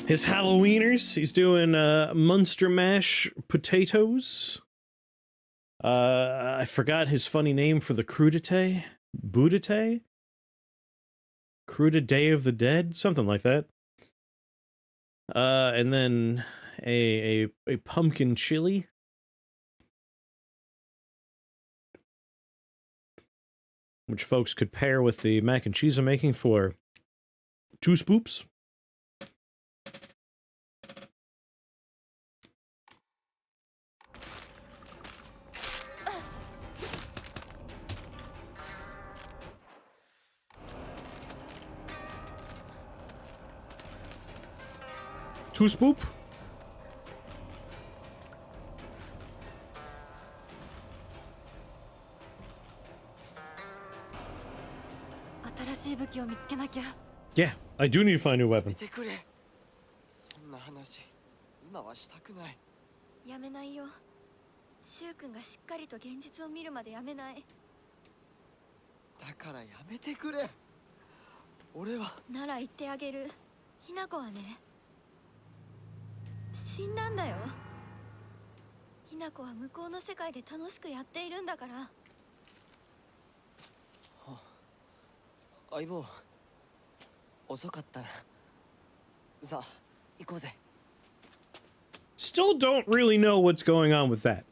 his Halloweeners. He's doing Munster mash potatoes. I forgot his funny name for the crudité. Boudité? Cruda Day of the Dead? Something like that. And then a pumpkin chili. Which folks could pair with the mac and cheese I'm making for 2 spoops. Two spoop. Yeah, I do need to find a new weapon. そんな話今はしたくない。やめないよ。シュウ君がしっかりと現実を見るまでやめない。だからやめてくれ。俺はなら言ってあげる。ひな子はね、死んだんだよ。ひな子は向こうの世界で楽しくやっているんだから。相棒、遅かったな。さあ、行こうぜ。Still don't really know what's going on with that.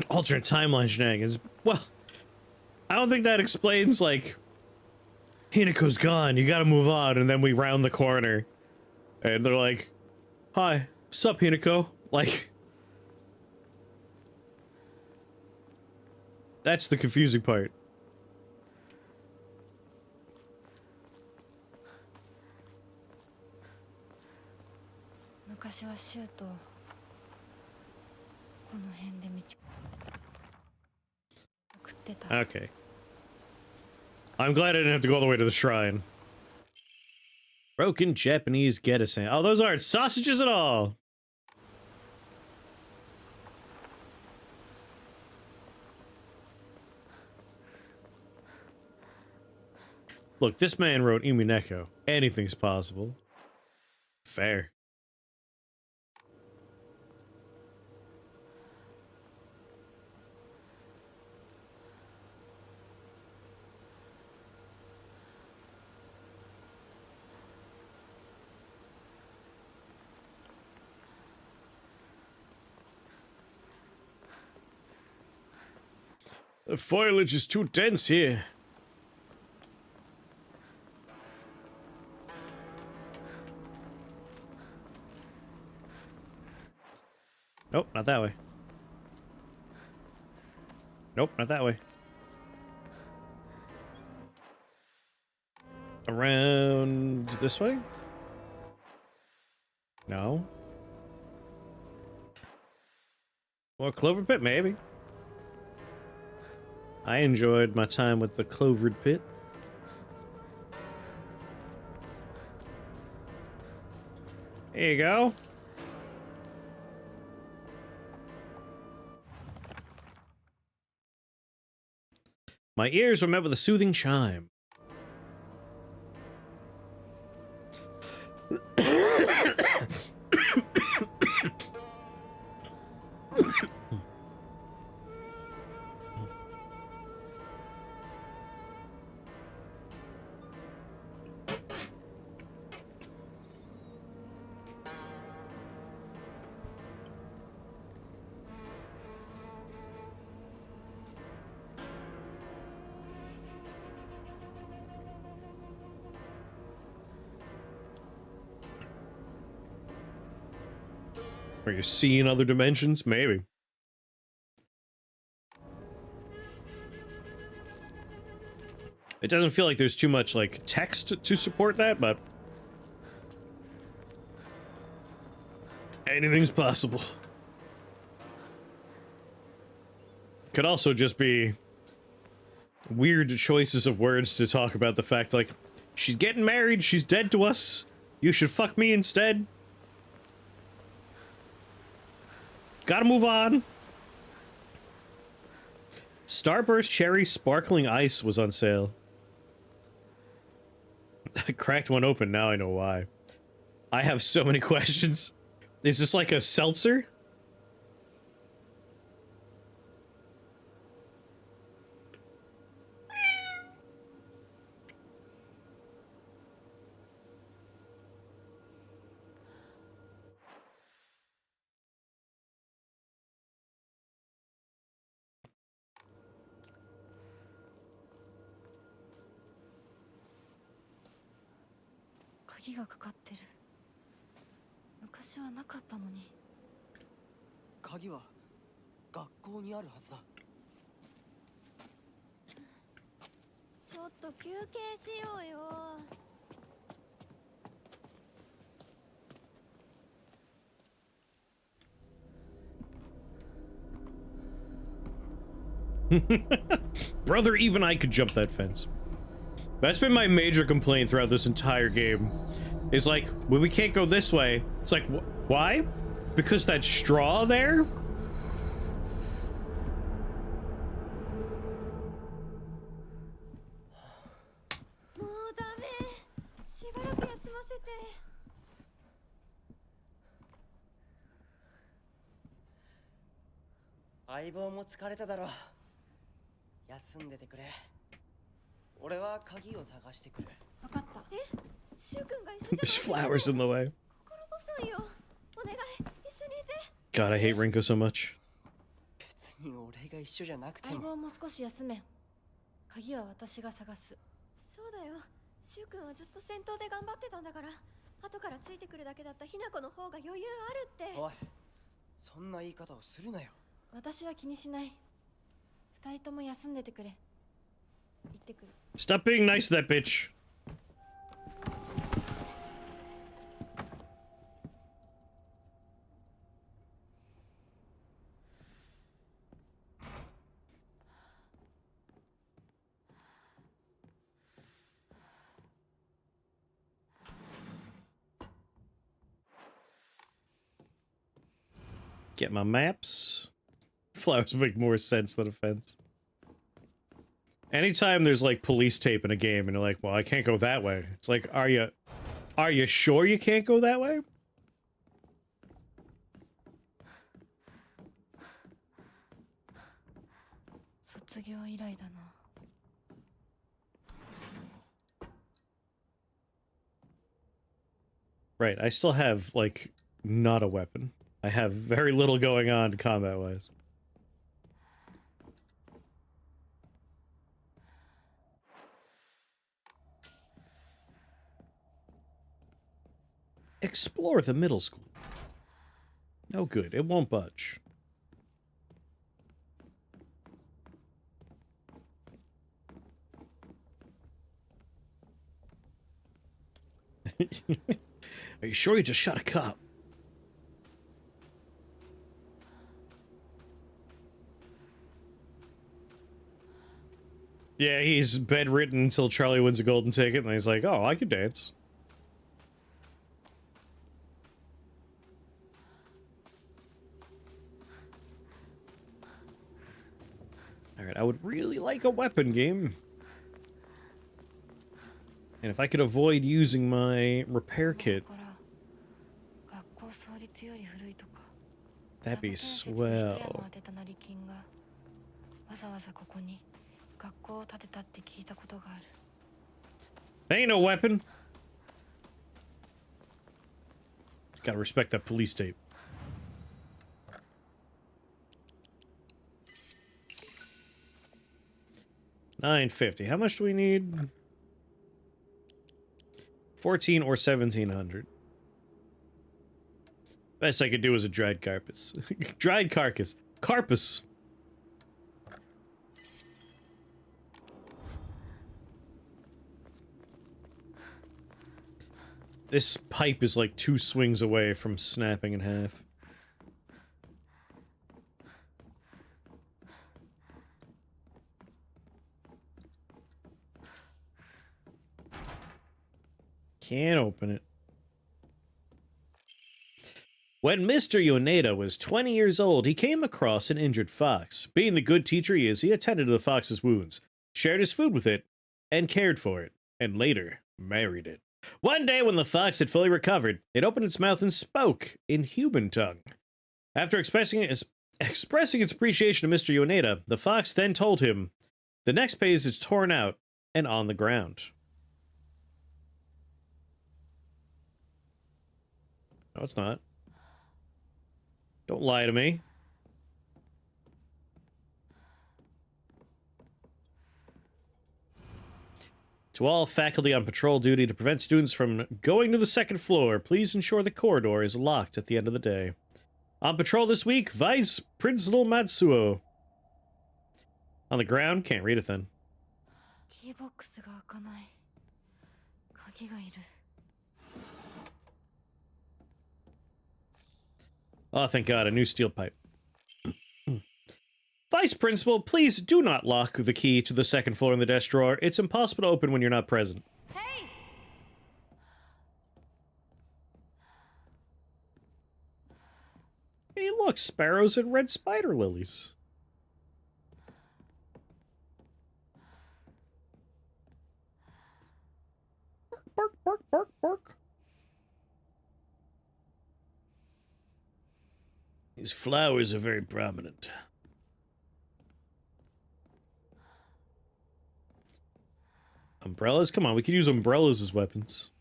Alternate timeline shenanigans. Well, I don't think that explains, like, Hinako's gone, you gotta move on, and then we round the corner. And they're like, hi, sup, Hinako? Like, that's the confusing part. Okay. I'm glad I didn't have to go all the way to the shrine. Broken Japanese Gettysand. Oh, those aren't sausages at all! Look, this man wrote Imineko. Anything's possible. Fair. The foliage is too dense here. Nope, not that way. Nope, not that way. Around this way? No. More clover pit, maybe. I enjoyed my time with the clovered pit. Here you go. My ears were met with a soothing chime. Are you seeing other dimensions? Maybe. It doesn't feel like there's too much, like, text to support that, but anything's possible. Could also just be weird choices of words to talk about the fact, like, She's getting married. She's dead to us. You should fuck me instead. Gotta move on. Starburst Cherry Sparkling Ice was on sale. I cracked one open, now I know why. I have so many questions. Is this like a seltzer?鍵は学校にあるはずだ。ちょっと休憩しようよ。Brother, even I could jump that fence. That's been my major complaint throughout this entire game. Is like, well, we can't go this way. It's like, why? Because that straw there?もうダメ。しばらく休ませて。相棒も疲れただろう。休んでてくれ。俺は鍵を探してくる。わかった。え、シュウ君が一緒 There's じゃない。 flowers in the way. 心細いよ。お願い、一緒にいて。 God, I hate Rinko so much. 別に俺が一緒じゃなくても。相棒も少し休め。鍵は私が探す。そうだよ。シュウ君はずっと戦闘で頑張ってたんだから。後からついてくるだけだったヒナコの方が余裕あるって。おい、そんな言い方をするなよ。私は気にしない。二人とも休んでてくれ。行ってくる。 Stop being nice to that bitch. Get my maps. Flowers make more sense than a fence. Anytime there's like police tape in a game and you're like, well, I can't go that way. It's like, are you sure you can't go that way? Right, I still have, like, not a weapon. I have very little going on combat-wise. Explore the middle school. No good, it won't budge. Are you sure you just shot a cop? Yeah, he's bedridden until Charlie wins a golden ticket, and he's like, oh, I could dance. Alright, I would really like a weapon game. And if I could avoid using my repair kit, that'd be swell. That ain't no weapon. Gotta respect that police tape. $950. How much do we need? 14 or 1700. Best I could do is a dried carcass. Dried carcass. Carpus. This pipe is like 2 swings away from snapping in half. Can't open it. When Mr. Yoneda was 20 years old, he came across an injured fox. Being the good teacher he is, he attended to the fox's wounds, shared his food with it, and cared for it, and later married it. One day, when the fox had fully recovered, it opened its mouth and spoke in human tongue. After expressing its appreciation to Mr. Yoneda, the fox then told him, the next page is torn out and on the ground. No, it's not. Don't lie to me. To all faculty on patrol duty to prevent students from going to the second floor, please ensure the corridor is locked at the end of the day. On patrol this week, Vice Principal Matsuo. On the ground? Can't read it then. Oh, thank God, a new steel pipe. Vice Principal, please do not lock the key to the second floor in the desk drawer. It's impossible to open when you're not present. Hey! Hey, look, sparrows and red spider lilies. Bark, bark, bark, bark. These flowers are very prominent. Umbrellas? Come on, we could use umbrellas as weapons.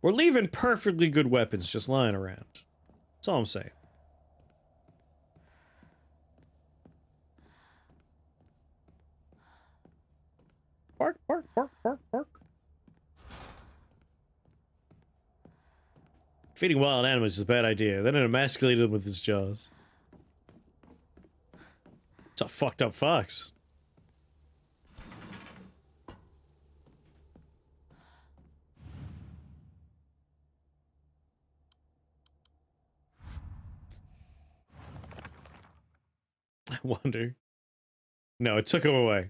We're leaving perfectly good weapons just lying around. That's all I'm saying. Bark, bark, bark, bark, bark. Feeding wild animals is a bad idea. Then it emasculated them with his jaws. It's a fucked up fox. I wonder. No, it took him away.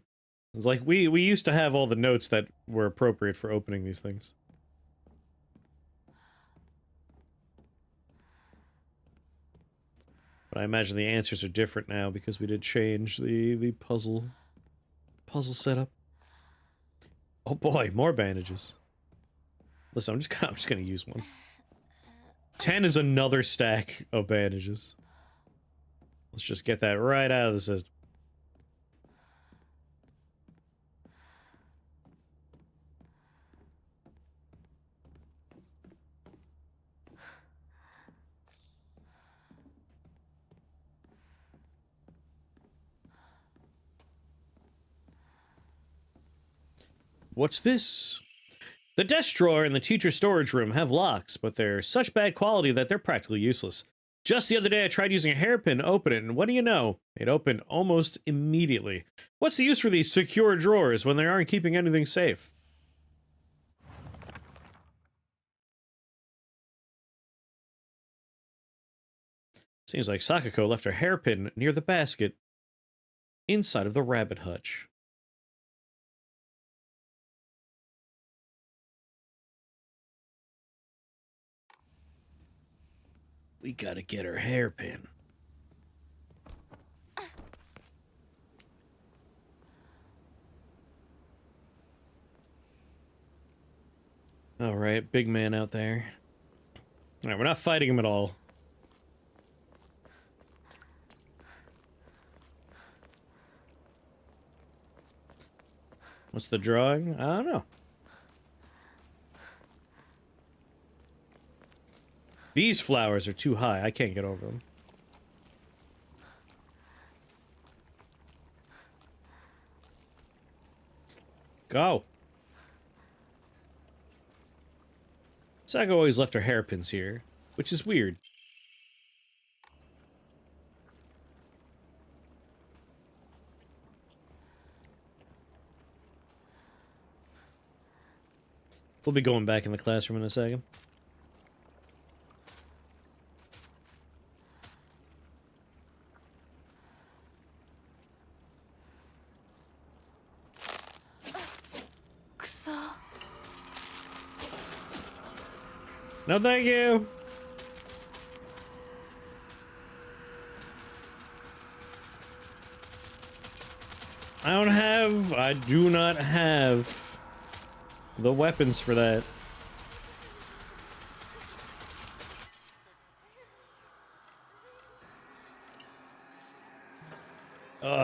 It's like we used to have all the notes that were appropriate for opening these things. But I imagine the answers are different now because we did change the puzzle setup. Oh boy, more bandages. Listen, I'm just gonna use one. 10 is another stack of bandages. Let's just get that right out of the system. What's this? The desk drawer and the teacher storage room have locks, but they're such bad quality that they're practically useless. Just the other day I tried using a hairpin to open it, and what do you know? It opened almost immediately. What's the use for these secure drawers when they aren't keeping anything safe? Seems like Sakako left her hairpin near the basket inside of the rabbit hutch. We gotta get her hairpin. Alright, big man out there. Alright, we're not fighting him at all. What's the drawing? I don't know. These flowers are too high. I can't get over them. Go. Saga always left her hairpins here, which is weird. We'll be going back in the classroom in a second. No, thank you. I do not have the weapons for that.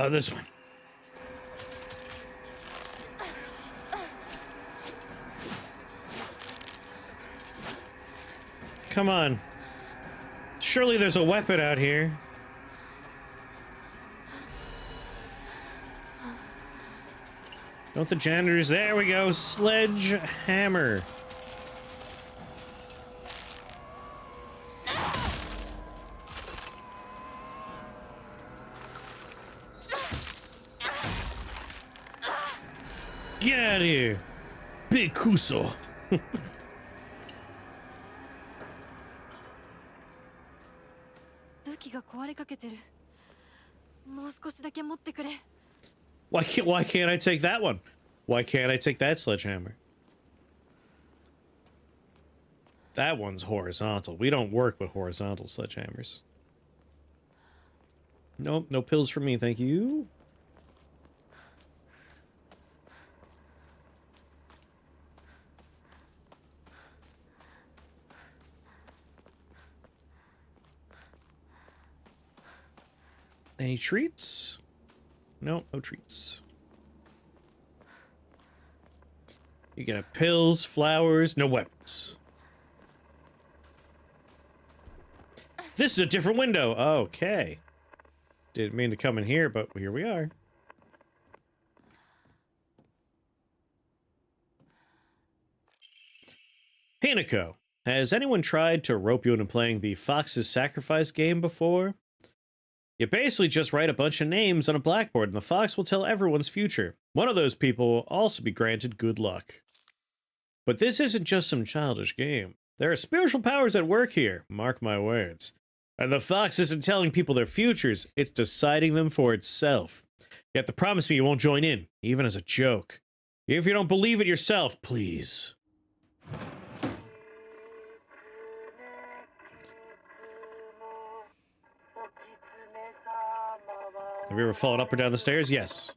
This one. Come on. Surely there's a weapon out here. Don't the janitors? There we go. Sledgehammer. Get out of here. Big Kuso. 武器が壊れかけてる。もう少しだけ持ってくれ。Why can't I take that one? Why can't I take that sledgehammer? That one's horizontal. We don't work with horizontal sledgehammers. Nope, no pills for me, thank you. Any treats? No, no treats. You can have pills, flowers, no weapons. This is a different window. Okay. Didn't mean to come in here, but here we are. Hinako, has anyone tried to rope you into playing the Fox's Sacrifice game before? You basically just write a bunch of names on a blackboard and the fox will tell everyone's future. One of those people will also be granted good luck. But this isn't just some childish game. There are spiritual powers at work here, mark my words. And the fox isn't telling people their futures, it's deciding them for itself. You have to promise me you won't join in, even as a joke. If you don't believe it yourself, please. Have you ever fallen up or down the stairs? Yes.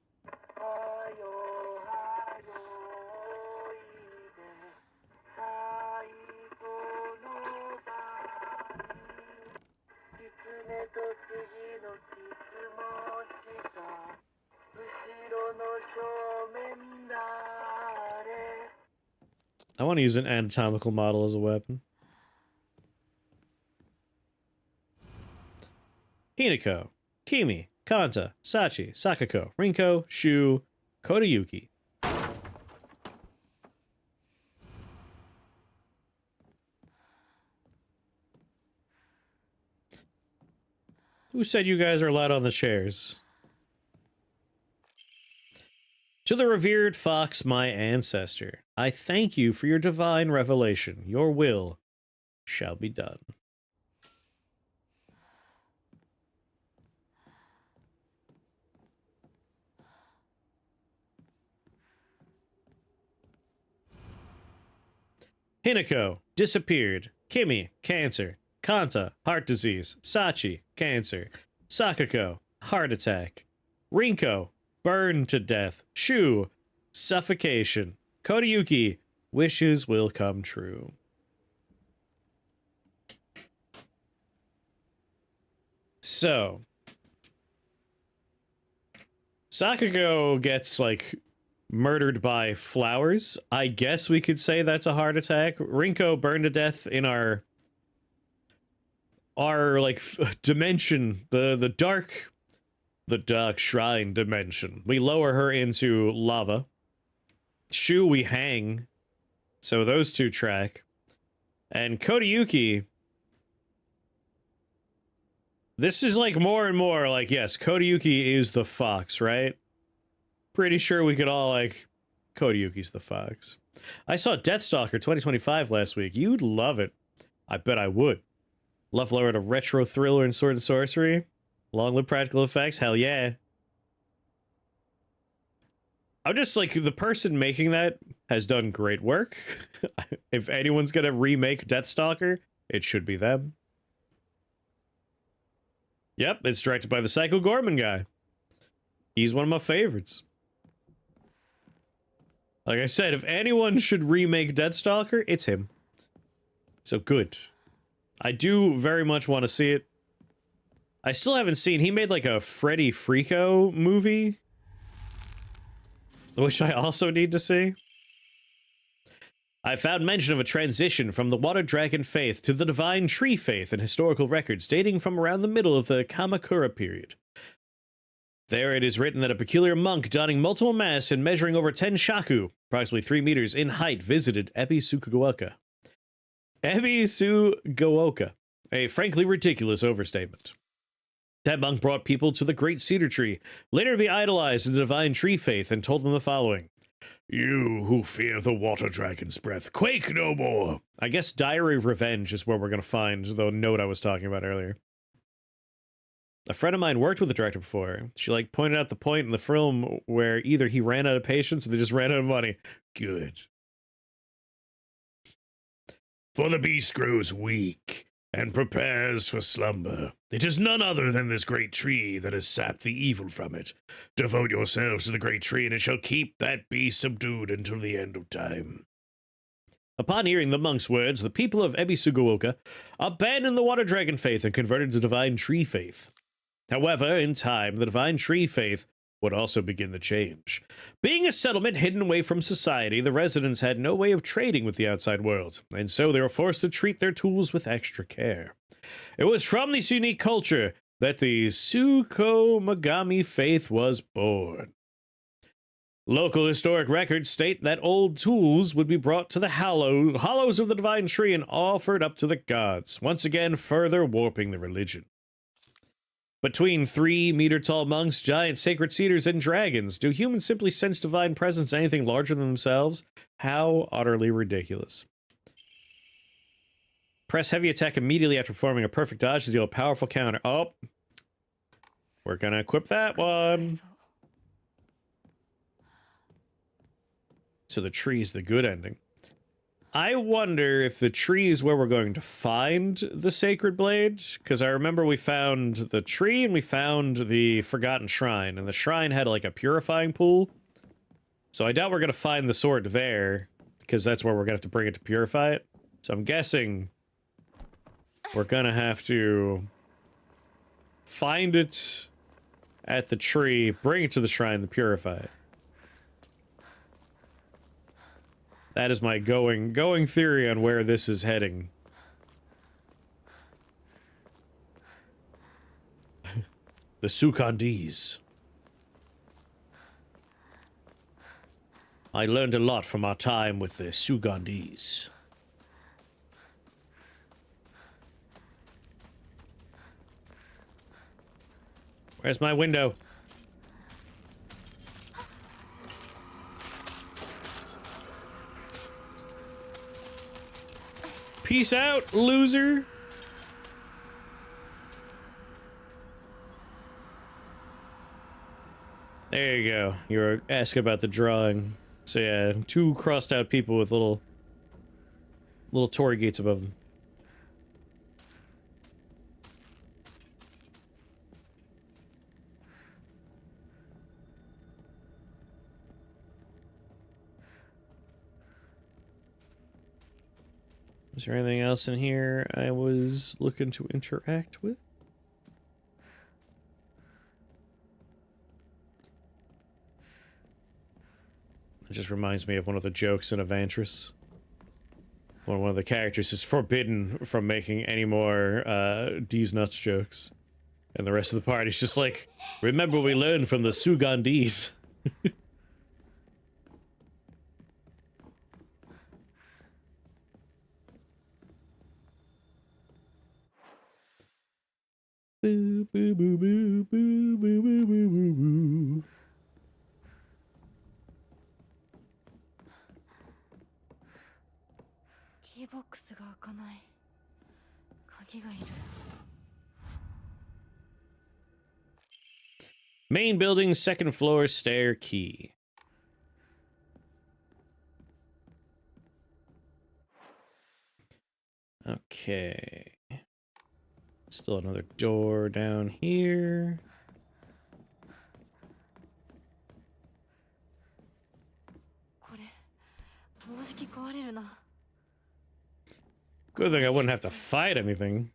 I want to use an anatomical model as a weapon. Hinako, Kimi, Kanta, Sachi, Sakako, Rinko, Shu, Kodayuki. Who said you guys are allowed on the chairs? To the revered fox, my ancestor, I thank you for your divine revelation. Your will shall be done. Hinako, disappeared. Kimi, cancer. Kanta, heart disease. Sachi, cancer. Sakako, heart attack. Rinko, burned to death. Shu, suffocation. Kodayuki, wishes will come true. So, Sakako gets, like, murdered by flowers. I guess we could say that's a heart attack. Rinko burned to death in our like dimension, the dark shrine dimension. We lower her into lava. Shu we hang. So those two track. And Kodayuki, this is like more and more like, yes, Kodayuki is the fox, right? Pretty sure we could all, like, Kodayuki's the fox. I saw Deathstalker 2025 last week. You'd love it. I bet I would. Love lower to retro thriller and sword and sorcery. Long live practical effects. Hell yeah. I'm just, like, the person making that has done great work. If anyone's gonna remake Deathstalker, it should be them. Yep, it's directed by the Psycho Gorman guy. He's one of my favorites. Like I said, if anyone should remake Deathstalker, it's him. So good. I do very much want to see it. I still haven't seen... He made like a Freddy Freako movie, which I also need to see. I found mention of a transition from the Water Dragon faith to the Divine Tree faith in historical records dating from around the middle of the Kamakura period. There it is written that a peculiar monk donning multiple masks and measuring over 10 shaku, approximately 3 meters in height, visited Ebisugaoka. Ebisugaoka, a frankly ridiculous overstatement. That monk brought people to the Great Cedar Tree, later to be idolized in the Divine Tree faith, and told them the following. You who fear the Water Dragon's breath, quake no more! I guess Diary of Revenge is where we're going to find the note I was talking about earlier. A friend of mine worked with the director before. She, like, pointed out the point in the film where either he ran out of patience or they just ran out of money. Good. For the beast grows weak and prepares for slumber. It is none other than this great tree that has sapped the evil from it. Devote yourselves to the great tree, and it shall keep that beast subdued until the end of time. Upon hearing the monk's words, the people of Ebisugaoka abandoned the Water Dragon faith and converted to Divine Tree faith. However, in time, the Divine Tree faith would also begin the change. Being a settlement hidden away from society, the residents had no way of trading with the outside world, and so they were forced to treat their tools with extra care. It was from this unique culture that the Tsukomagami faith was born. Local historic records state that old tools would be brought to the hollows of the Divine Tree and offered up to the gods, once again further warping the religion. Between 3-meter-tall monks, giant sacred cedars, and dragons, do humans simply sense divine presence anything larger than themselves? How utterly ridiculous. Press heavy attack immediately after performing a perfect dodge to deal a powerful counter. Oh. We're gonna equip that one. So the tree is the good ending. I wonder if the tree is where we're going to find the Sacred Blade, because I remember we found the tree and we found the Forgotten Shrine, and the shrine had like a purifying pool. So I doubt we're going to find the sword there, because that's where we're going to have to bring it to purify it. So I'm guessing we're going to have to find it at the tree, bring it to the shrine to purify it. That is my going theory on where this is heading. The Sukandis. I learned a lot from our time with the Sugandis. Where's my window? Peace out, loser. There you go. You were asking about the drawing. So yeah, 2 crossed out people with little torii gates above them. Is there anything else in here I was looking to interact with? It just reminds me of one of the jokes in Evantris. When one of the characters is forbidden from making any more D's nuts jokes. And the rest of the party's just like, remember we learned from the Sugandis. Boo, boo, boo, boo, boo, boo, boo, boo, boo, boo. Keybox が開かない。鍵がいる。Main building, 2nd floor, stair key. Okay. Still another door down here. Good thing I wouldn't have to fight anything.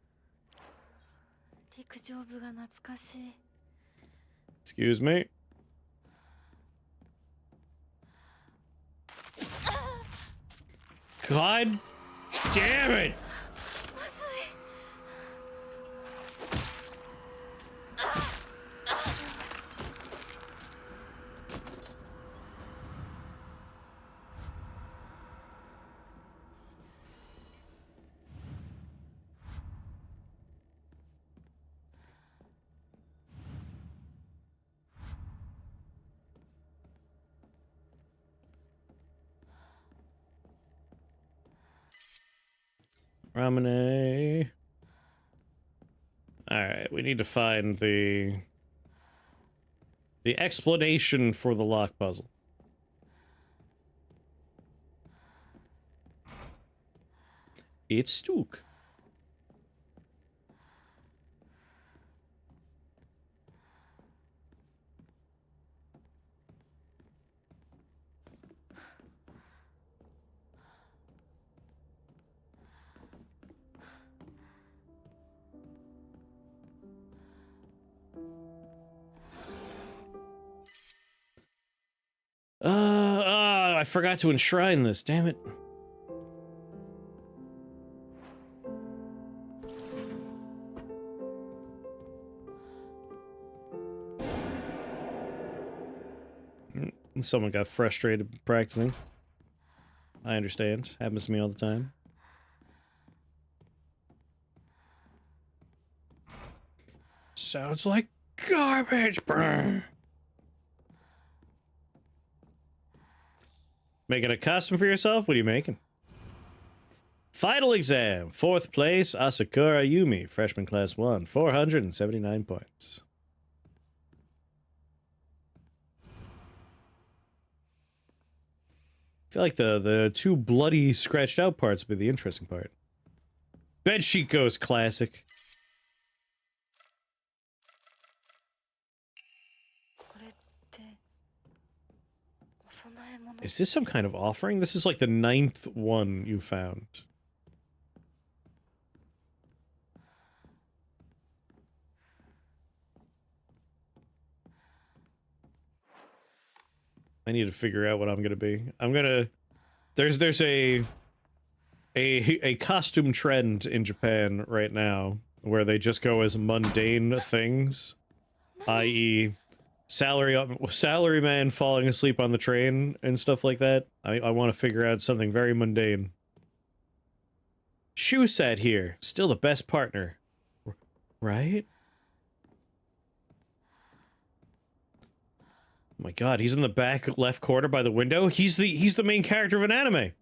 Excuse me. God damn it! Ramune. Alright, we need to find the explanation for the lock puzzle. It's Stook. I forgot to enshrine this, damn it. Someone got frustrated practicing. I understand. Happens to me all the time. Sounds like garbage. Brr. Making a costume for yourself? What are you making? Final exam. 4th place, Asakura Yumi, freshman class 1, 479 points. I feel like the two bloody scratched out parts would be the interesting part. Bedsheet Ghost classic. Is this some kind of offering? This is like the 9th one you found. I need to figure out what I'm gonna be. I'm gonna... There's a costume trend in Japan right now where they just go as mundane things, i.e. salaryman falling asleep on the train and stuff like that. I want to figure out something very mundane. Shu sat here, still the best partner, right? Oh my god, he's in the back left corner by the window. He's the main character of an anime.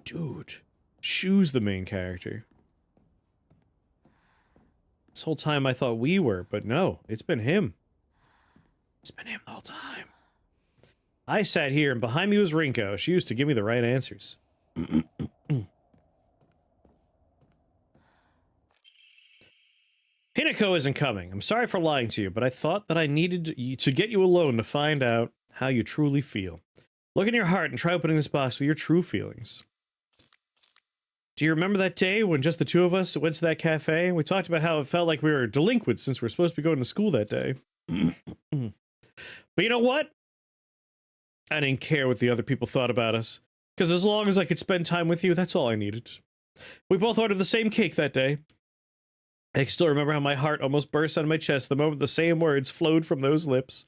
Dude, Shu's the main character. This whole time I thought we were, but no, it's been him. It's been him the whole time. I sat here and behind me was Rinko. She used to give me the right answers. Hinako isn't coming. I'm sorry for lying to you, but I thought that I needed to get you alone to find out how you truly feel. Look in your heart and try opening this box with your true feelings. Do you remember that day when just the two of us went to that cafe? We talked about how it felt like we were delinquents since we were supposed to be going to school that day. But you know what? I didn't care what the other people thought about us. Because as long as I could spend time with you, that's all I needed. We both ordered the same cake that day. I can still remember how my heart almost burst out of my chest the moment the same words flowed from those lips.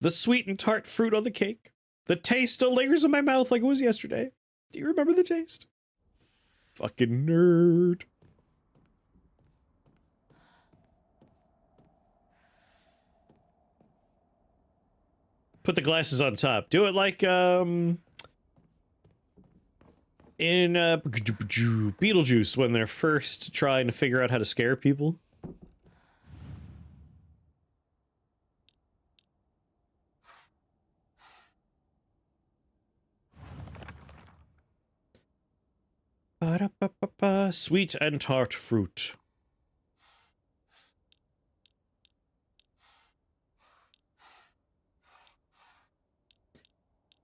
The sweet and tart fruit on the cake. The taste still lingers in my mouth like it was yesterday. Do you remember the taste? Fucking nerd. Put the glasses on top. Do it like, in, Beetlejuice when they're first trying to figure out how to scare people. Ba-da-ba-ba-ba. Sweet and tart fruit.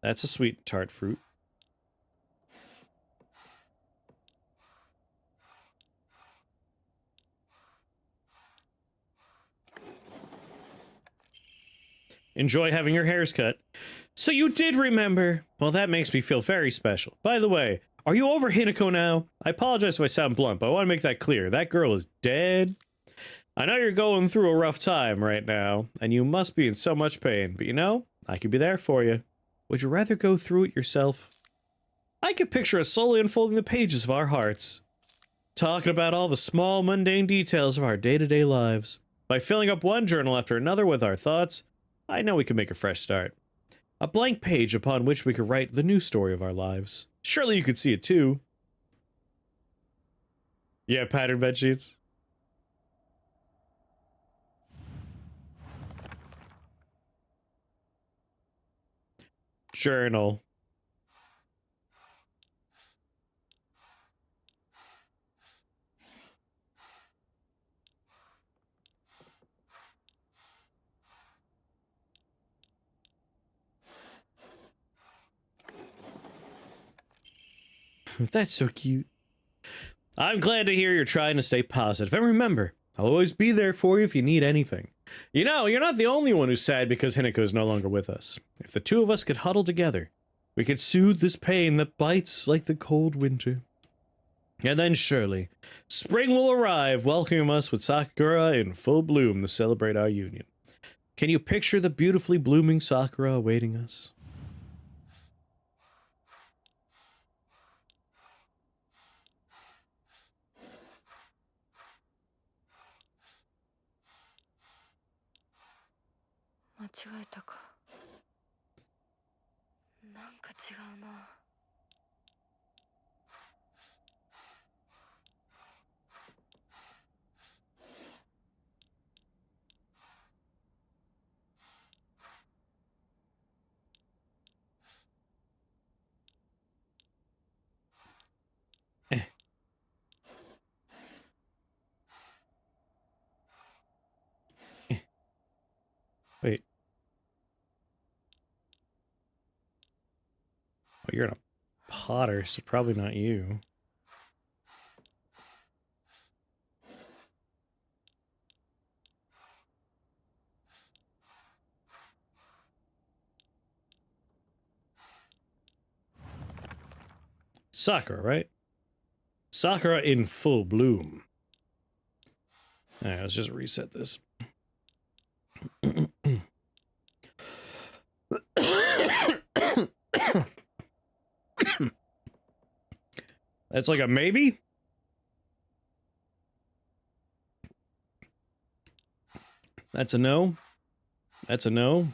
That's a sweet tart fruit. Enjoy having your hairs cut. So you did remember. Well, that makes me feel very special. By the way, are you over Hinako now? I apologize if I sound blunt, but I want to make that clear. That girl is dead. I know you're going through a rough time right now, and you must be in so much pain, but you know, I could be there for you. Would you rather go through it yourself? I could picture us slowly unfolding the pages of our hearts, talking about all the small, mundane details of our day-to-day lives. By filling up one journal after another with our thoughts, I know we can make a fresh start. A blank page upon which we could write the new story of our lives. Surely you could see it too. Yeah, pattern bed sheets. Journal. That's so cute. I'm glad to hear you're trying to stay positive. And remember, I'll always be there for you if you need anything. You know, you're not the only one who's sad because Hinako is no longer with us. If the two of us could huddle together, we could soothe this pain that bites like the cold winter. And then surely, spring will arrive, welcoming us with sakura in full bloom to celebrate our union. Can you picture the beautifully blooming sakura awaiting us? Wait. Oh, you're in a Potter, so probably not you. Sakura, right? Sakura in full bloom. Alright, let's just reset this. That's like a maybe? That's a no. That's a no.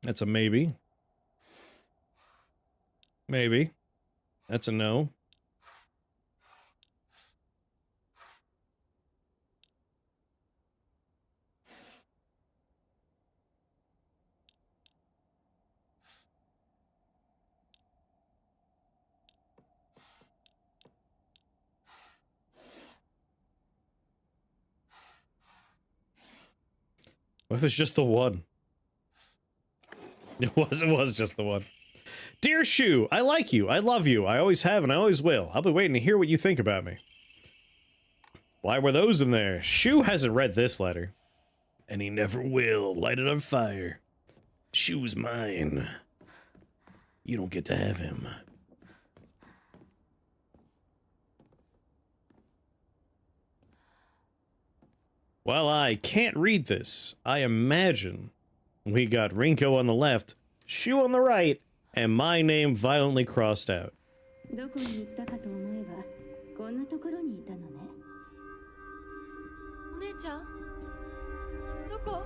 That's a maybe. Maybe. That's a no. What if it's just the one? It was just the one. Dear Shu, I like you, I love you, I always have and I always will. I'll be waiting to hear what you think about me. Why were those in there? Shu hasn't read this letter. And he never will. Light it on fire. Shu's mine. You don't get to have him. Well, I can't read this. I imagine we got Rinko on the left, Shu on the right, and my name violently crossed out. どこに行ったかと思えばこんなところにいたのね。お姉ちゃんどこ？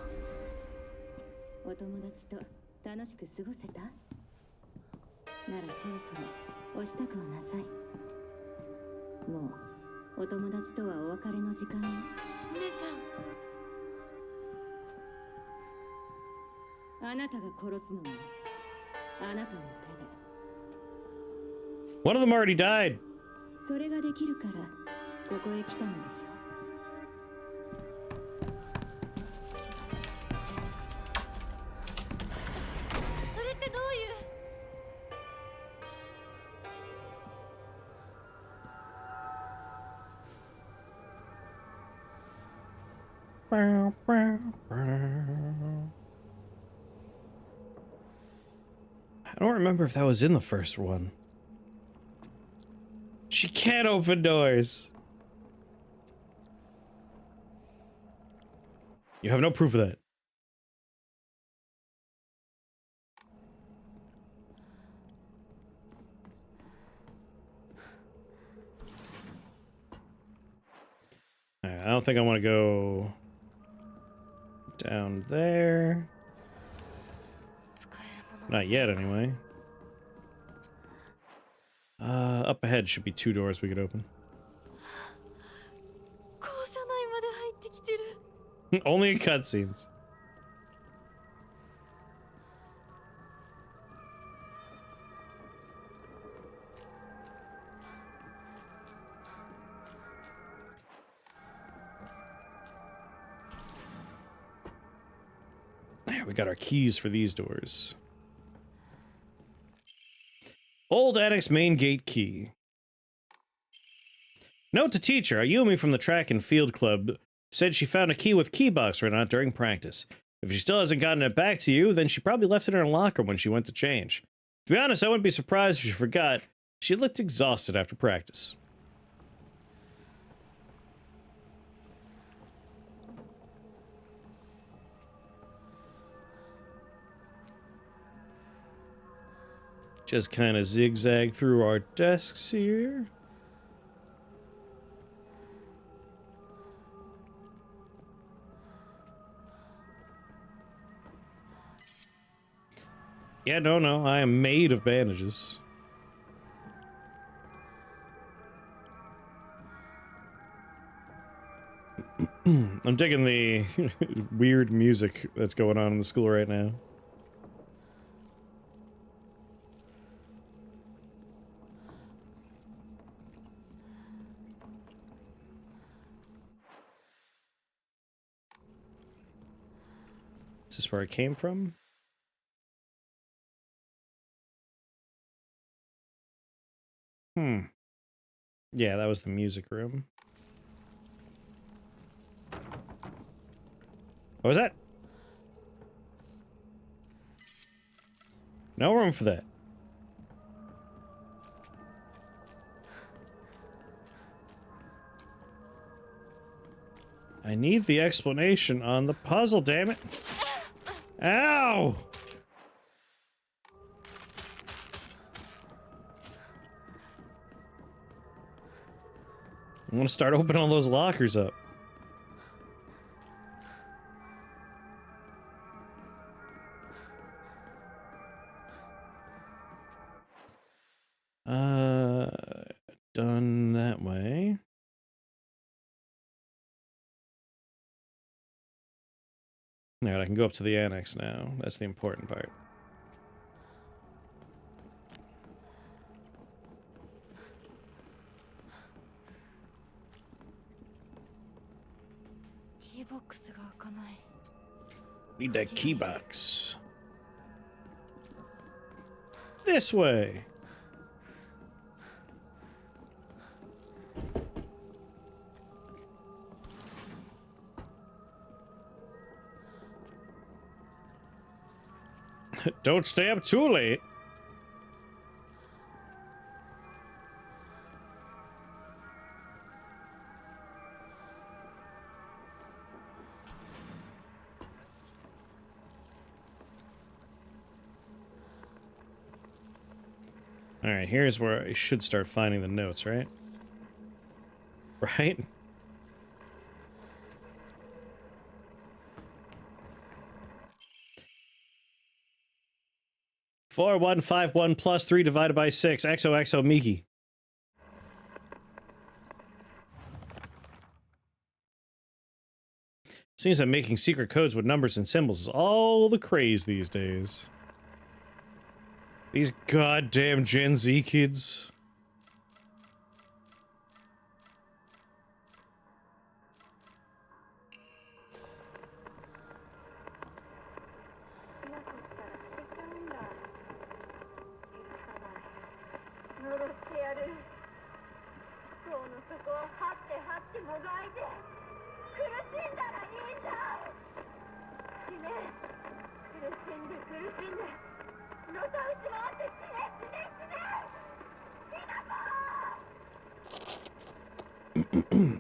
お友達と楽しく過ごせた？ならそろそろお支度をなさい。もうお友達とはお別れの時間よ。お姉ちゃん。あなたが殺すのはあなたの手で。 One of them already died. それができるからここへ来たのでしょ。それってどういう。I don't remember if that was in the first one. She can't open doors. You have no proof of that. I don't think I want to go down there. Not yet, anyway. Up ahead should be 2 doors we could open. 校舎内まで入ってきてる。 Only in cutscenes. We got our keys for these doors. Old Annex main gate key. Note to teacher, Ayumi from the track and field club said she found a key with key box written on it during practice. If she still hasn't gotten it back to you, then she probably left it in her locker when she went to change. To be honest, I wouldn't be surprised if she forgot. She looked exhausted after practice. Just kind of zigzag through our desks here. Yeah, no, I am made of bandages. I'm digging the weird music that's going on in the school right now. Is this where I came from? Yeah, that was the music room. What was that? No room for that. I need the explanation on the puzzle, damn it. Ow! I'm gonna start opening all those lockers up. Done that way. Alright, I can go up to the annex now. That's the important part. Need that key box. This way. Don't stay up too late. Alright, here's where I should start finding the notes, right? Right? Four, 1, 5, 1 plus 3 divided by 6. XOXO Miki. Seems that making secret codes with numbers and symbols is all the craze these days. These goddamn Gen Z kids.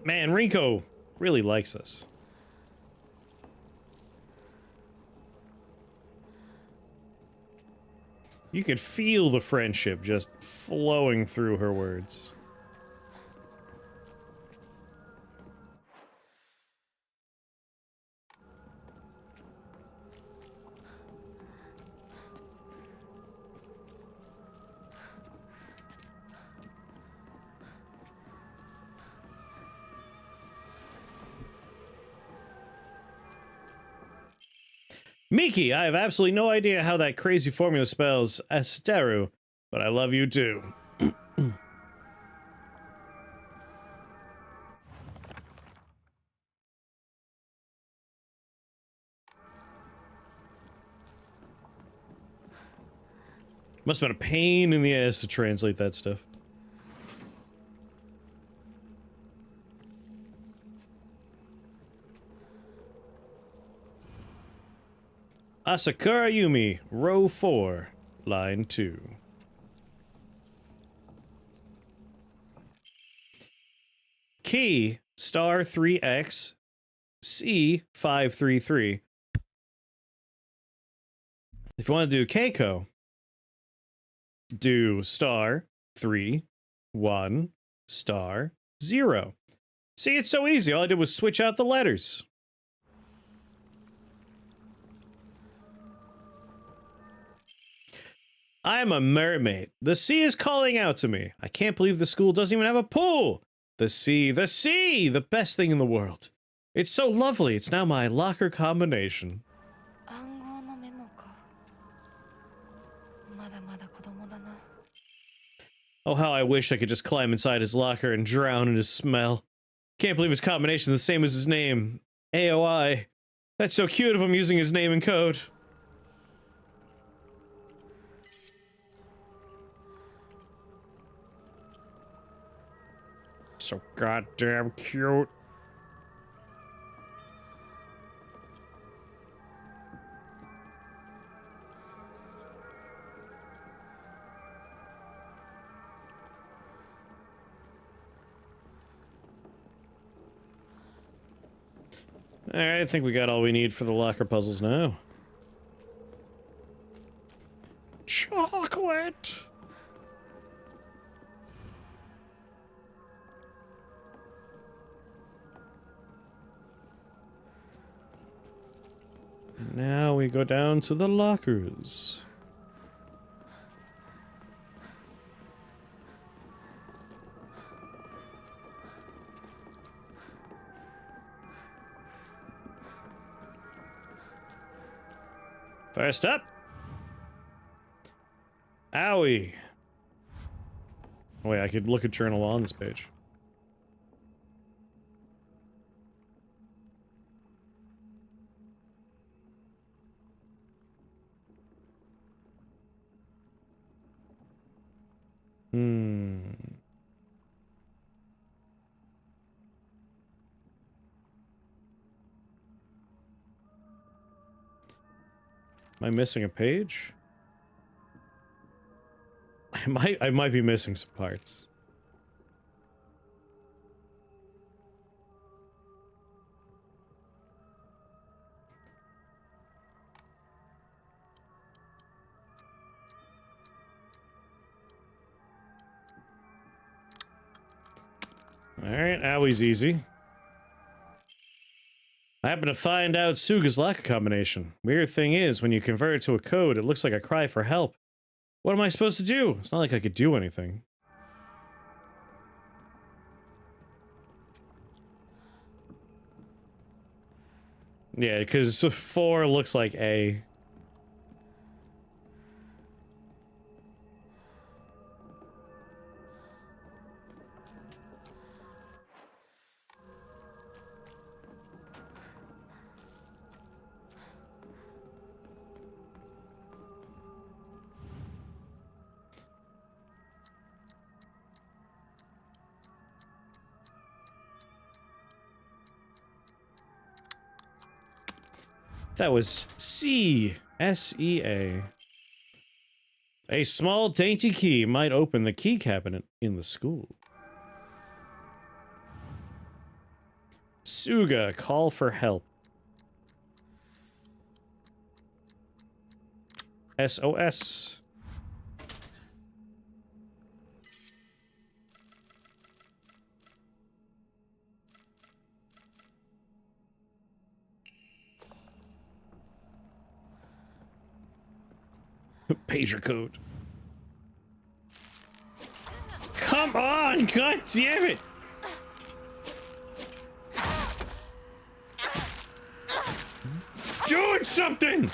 Man, Rico really likes us. You could feel the friendship just flowing through her words. Miki, I have absolutely no idea how that crazy formula spells Asteru, but I love you too. Must have been a pain in the ass to translate that stuff. Asakura Yumi, row 4, line 2. Key, star 3x, C 533. If you want to do Keiko, do star 3 1 star 0. See, it's so easy. All I did was switch out the letters. I'm a mermaid. The sea is calling out to me. I can't believe the school doesn't even have a pool. The sea, the best thing in the world. It's so lovely. It's now my locker combination. Oh, how I wish I could just climb inside his locker and drown in his smell. Can't believe his combination is the same as his name. AOI. That's so cute of him using his name in code. So goddamn cute. Alright, I think we got all we need for the locker puzzles now. Chocolate! Now we go down to the lockers. First up. Owie. Wait, I could look at journal on this page. Am I missing a page? I might be missing some parts. Alright, Owie's easy. I happen to find out Suga's locker combination. Weird thing is, when you convert it to a code, it looks like a cry for help. What am I supposed to do? It's not like I could do anything. Yeah, because 4 looks like A. That was C. SEA. A small dainty key might open the key cabinet in the school. Suga, call for help. SOS. Pager code. Come on, god damn it! Doing something!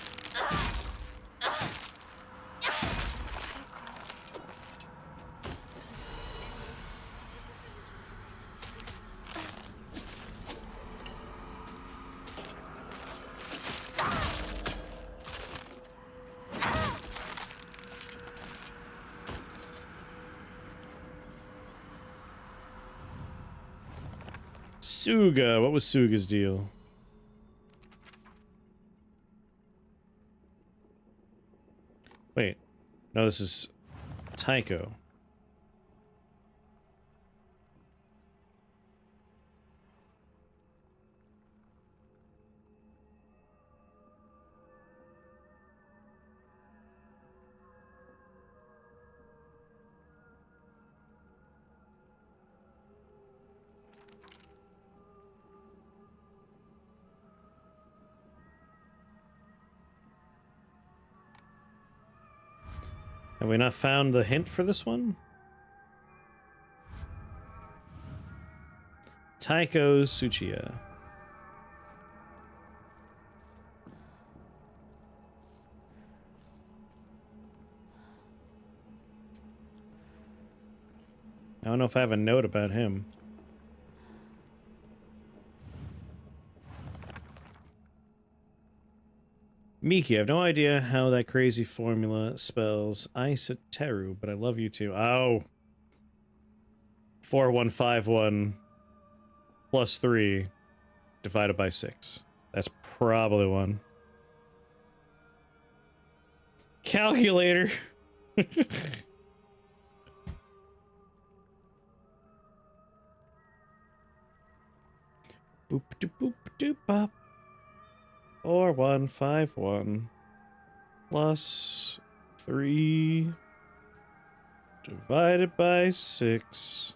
Suga, what was Suga's deal? Wait, no, this is Taiko. Have we not found the hint for this one? Taiko Tsuchiya. I don't know if I have a note about him. Miki, I have no idea how that crazy formula spells Isoteru, but I love you too. Oh. 4151 plus 3 divided by 6. That's probably one. Calculator. Boop doop boop doop bop. 4151 plus 3 divided by 6.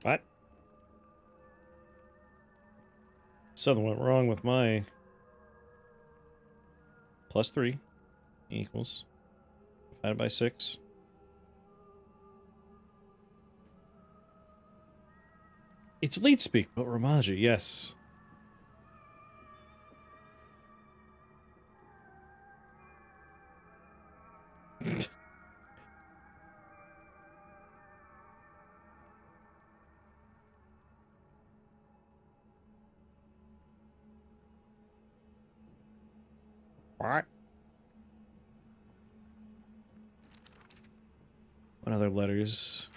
What? Something went wrong with my plus 3 equals divided by 6. It's lead speak, but Ramaji, yes. What? What other letters?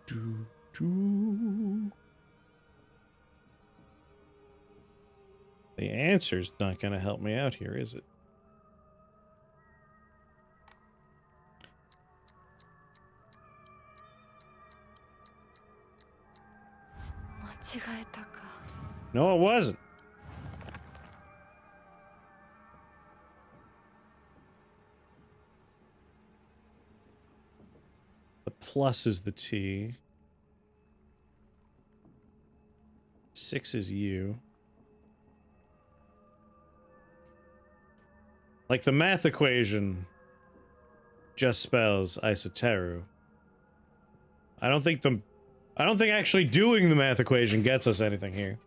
Do, do. The answer's not gonna help me out here, is it? No, it wasn't. The plus is the T. 6 is U. Like the math equation just spells Isoteru. I don't think actually doing the math equation gets us anything here.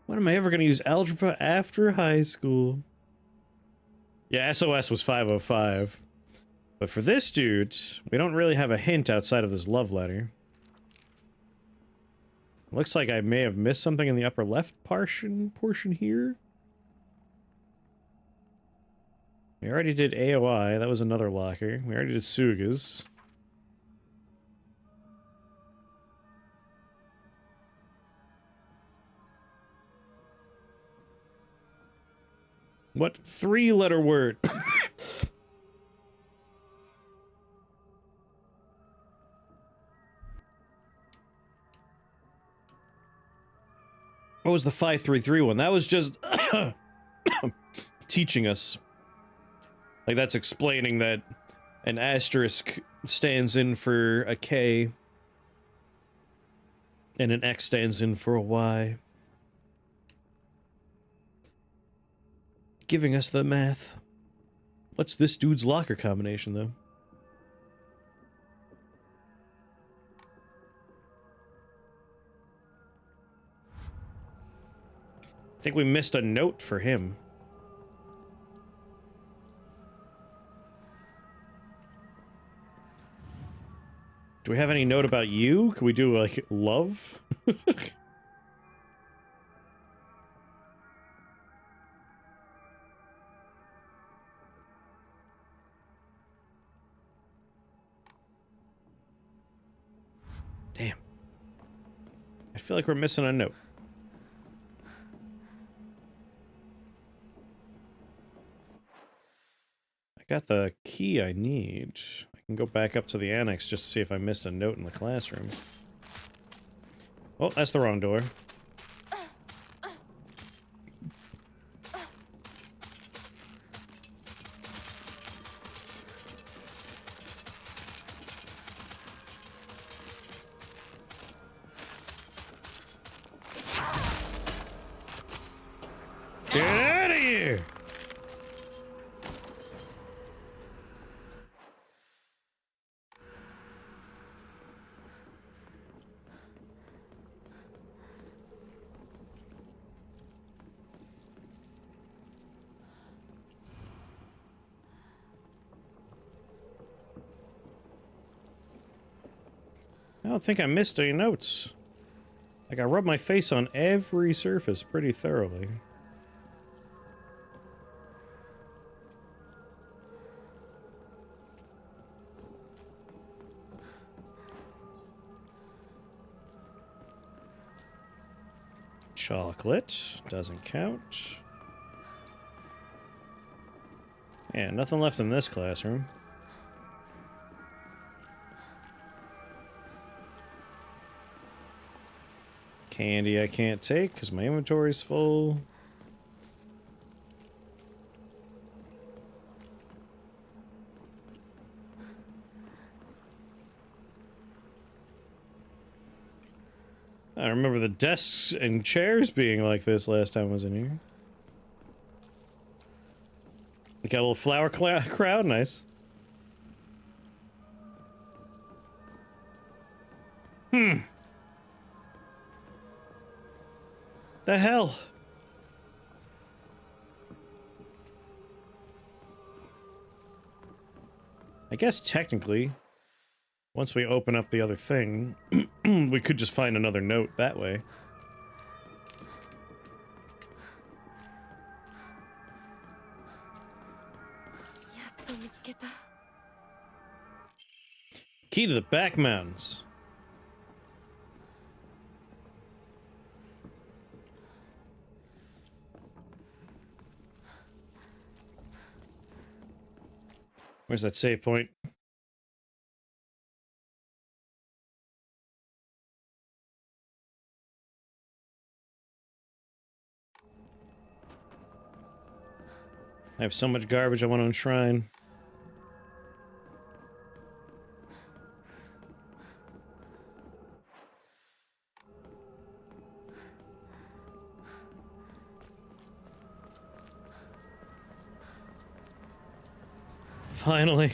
When am I ever going to use algebra after high school? Yeah, SOS was 505. But for this dude, we don't really have a hint outside of this love letter. Looks like I may have missed something in the upper left portion here. We already did AOI, that was another locker. We already did Suga's. What 3-letter word? What was the 533 one? That was just teaching us. Like, that's explaining that an asterisk stands in for a K and an X stands in for a Y. Giving us the math. What's this dude's locker combination, though? I think we missed a note for him. Do we have any note about you? Can we do, like, love? Damn. I feel like we're missing a note. I got the key I need. I can go back up to the annex just to see if I missed a note in the classroom. Oh, that's the wrong door. Get out of here! I don't think I missed any notes. Like, I rubbed my face on every surface pretty thoroughly. Chocolate doesn't count. Yeah, nothing left in this classroom. Candy I can't take because my inventory's full. I remember the desks and chairs being like this last time I was in here. We got a little flower crowd, nice. The hell? I guess technically, once we open up the other thing, we could just find another note that way. Key to the back mountains. Where's that save point? I have so much garbage I want to enshrine. Finally.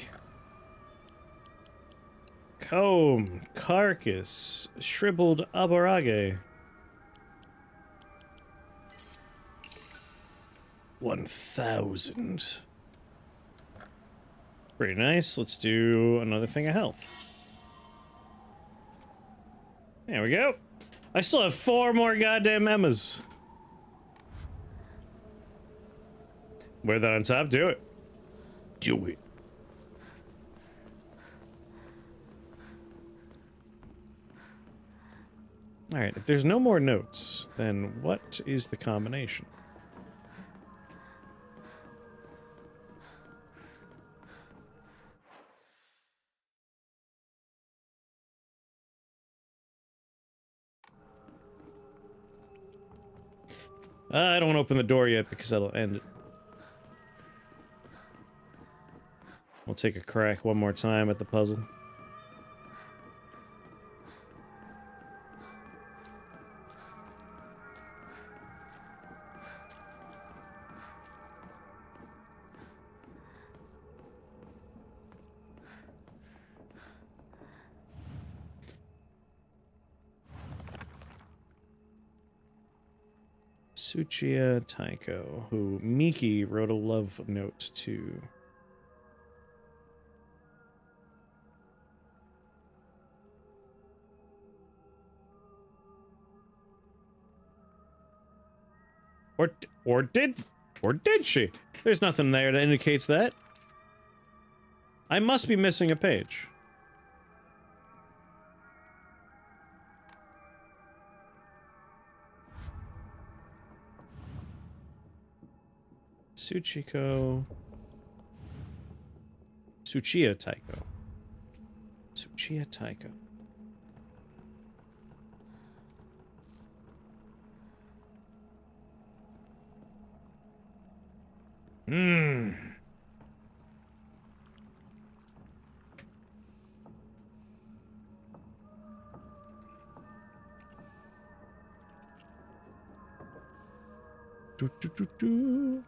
Comb, carcass, shriveled aborage. 1,000. Pretty nice. Let's do another thing of health. There we go. I still have 4 more goddamn Emmas. Wear that on top. Do it. Do it. Alright, if there's no more notes, then what is the combination? I don't want to open the door yet because that'll end it. We'll take a crack one more time at the puzzle. Tsuchiya Taiko, who Miki wrote a love note to. Or did she? There's nothing there that indicates that. I must be missing a page. Tsuchiya Taiko. Tsuchiya Taiko. Hmm. Do, do, do, do.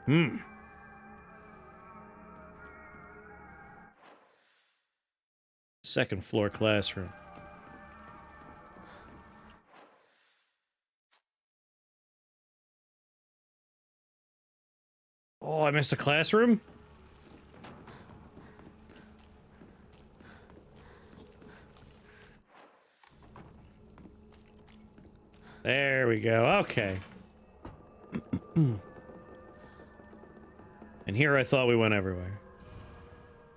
Hmm. Second floor classroom. Oh, I missed a classroom? There we go. Okay. And here I thought we went everywhere.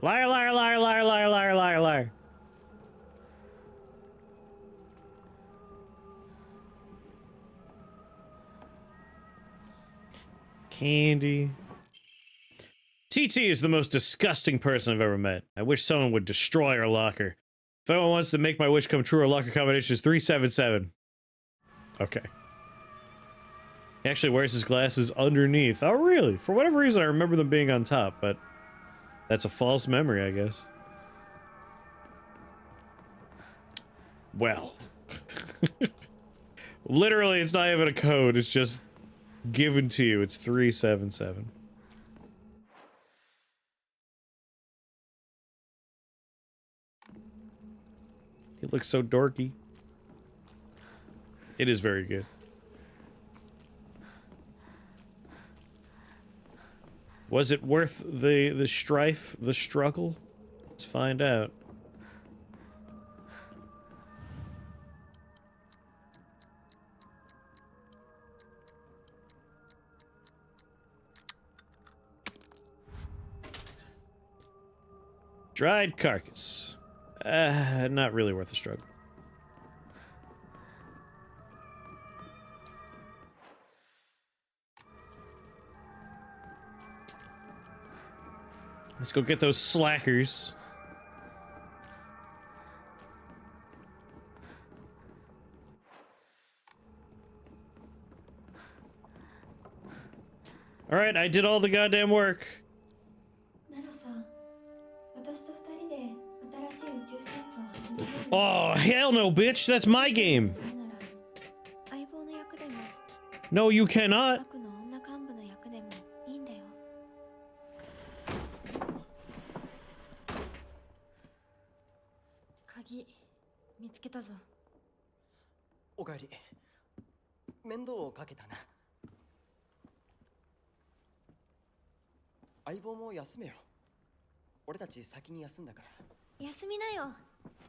Liar, liar, liar, liar, liar, liar, liar, liar. Candy. TT is the most disgusting person I've ever met. I wish someone would destroy our locker. If anyone wants to make my wish come true, our locker combination is 377. Okay. He actually wears his glasses underneath. Oh, really? For whatever reason, I remember them being on top, but that's a false memory, I guess. Well. Literally, it's not even a code. It's just given to you. It's 377. It looks so dorky. It is very good. Was it worth the strife, the struggle? Let's find out. Dried carcass. Not really worth the struggle. Let's go get those slackers. All right, I did all the goddamn work. Oh, hell no, bitch. That's my game. No, you cannot. 鍵見つけたぞ。おかえり。面倒をかけたな。相棒も休めよ。俺たち先に休んだから。休みなよ。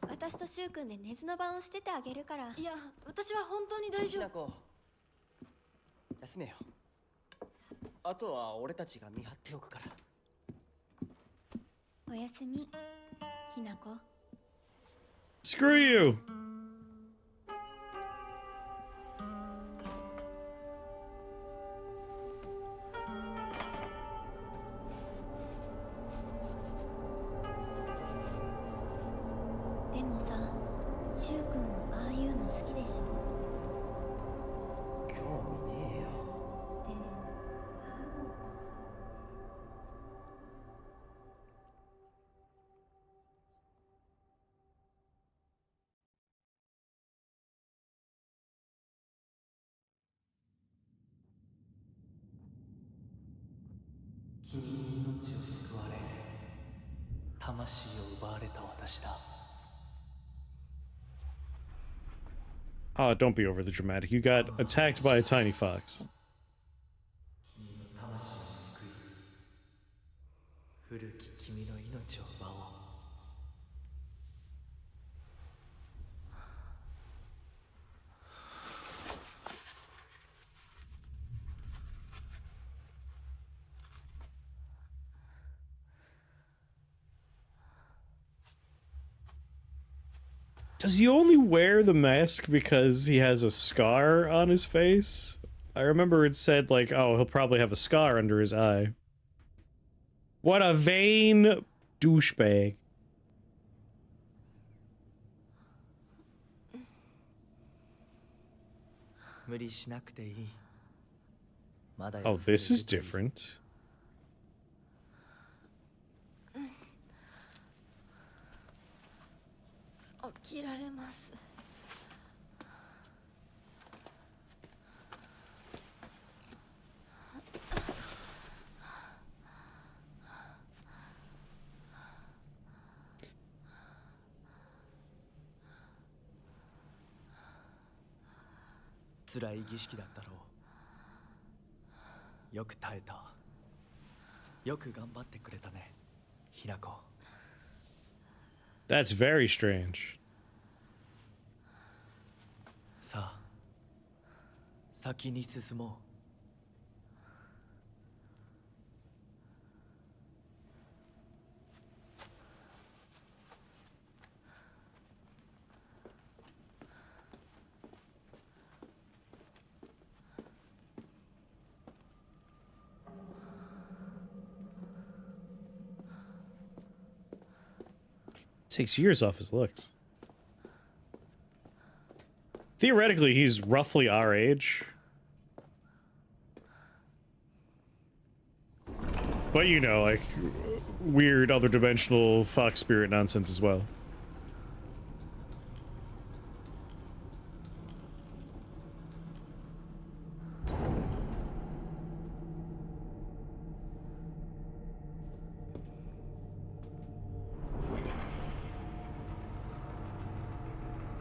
私とシュウ君で寝ずの番をしててあげるから。いや、私は本当に大丈夫。ひなこ、休めよ。あとは俺たちが見張っておくから。おやすみ、ひなこ。Screw you! Oh, don't be over the dramatic. You got attacked by a tiny fox. Does he only wear the mask because he has a scar on his face? I remember it said, like, oh, he'll probably have a scar under his eye. What a vain douchebag. Oh, this is different. 起きられます。辛い儀式だったろう。よく耐えた。よく頑張ってくれたね、ひなこ。That's very strange. さあ、先に進もう。Takes years off his looks. Theoretically, he's roughly our age. But you know, like, weird other dimensional fox spirit nonsense as well.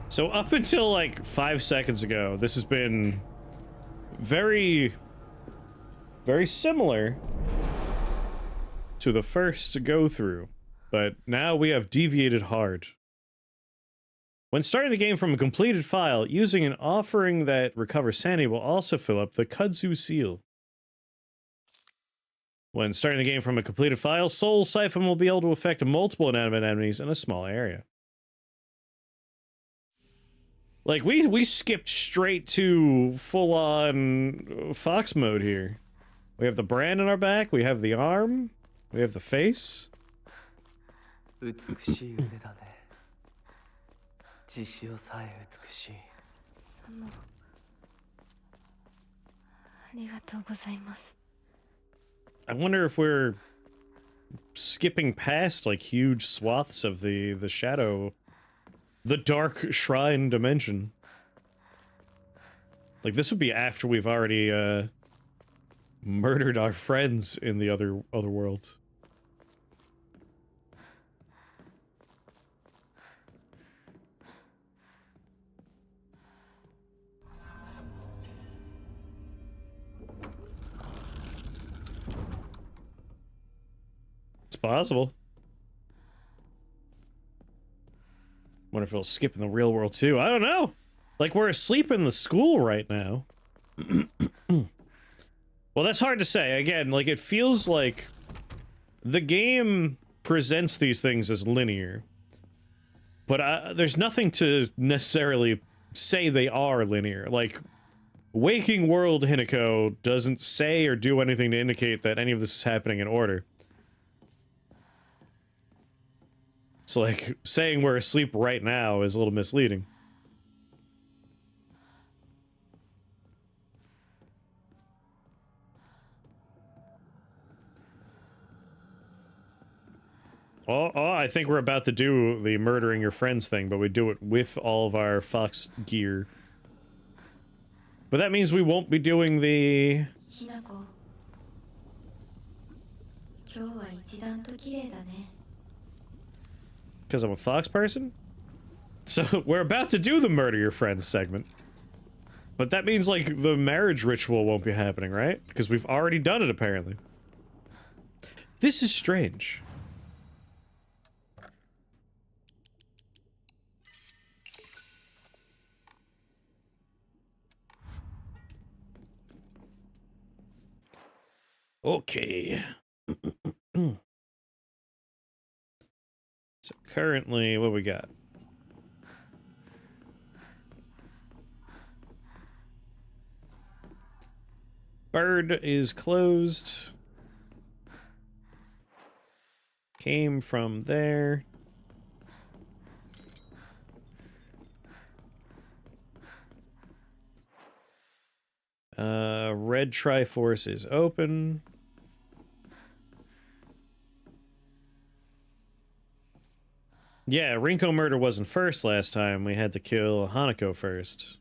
So up until like 5 seconds ago, this has been very, very similar to the first go through, but now we have deviated hard. When starting the game from a completed file, using an offering that recovers sanity will also fill up the kudzu seal. When starting the game from a completed file, Soul Siphon will be able to affect multiple inanimate enemies in a small area. Like, we skipped straight to full-on fox mode here. We have the brand on our back, we have the arm, we have the face. 美しい腕だね。血潮さえ美しい。ありがとうございます。 I wonder if we're skipping past, like, huge swaths of the shadow... The Dark Shrine dimension. Like, this would be after we've already, murdered our friends in the other world. possible. Wonder if it'll skip in the real world too. I don't know. Like, we're asleep in the school right now. Well, that's hard to say. Again, like, it feels like the game presents these things as linear. But there's nothing to necessarily say they are linear. Like, Waking World Hinako doesn't say or do anything to indicate that any of this is happening in order. So, like, saying we're asleep right now is a little misleading. Oh, I think we're about to do the murdering your friends thing, but we do it with all of our Fox gear. But that means we won't be doing the... Because I'm a Fox person? So, we're about to do the murder your friends segment. But that means, like, the marriage ritual won't be happening, right? Because we've already done it, apparently. This is strange. Okay. So currently, what we got? Bird is closed. Came from there. Red Triforce is open. Yeah, Rinko murder wasn't first last time. We had to kill Hanako first.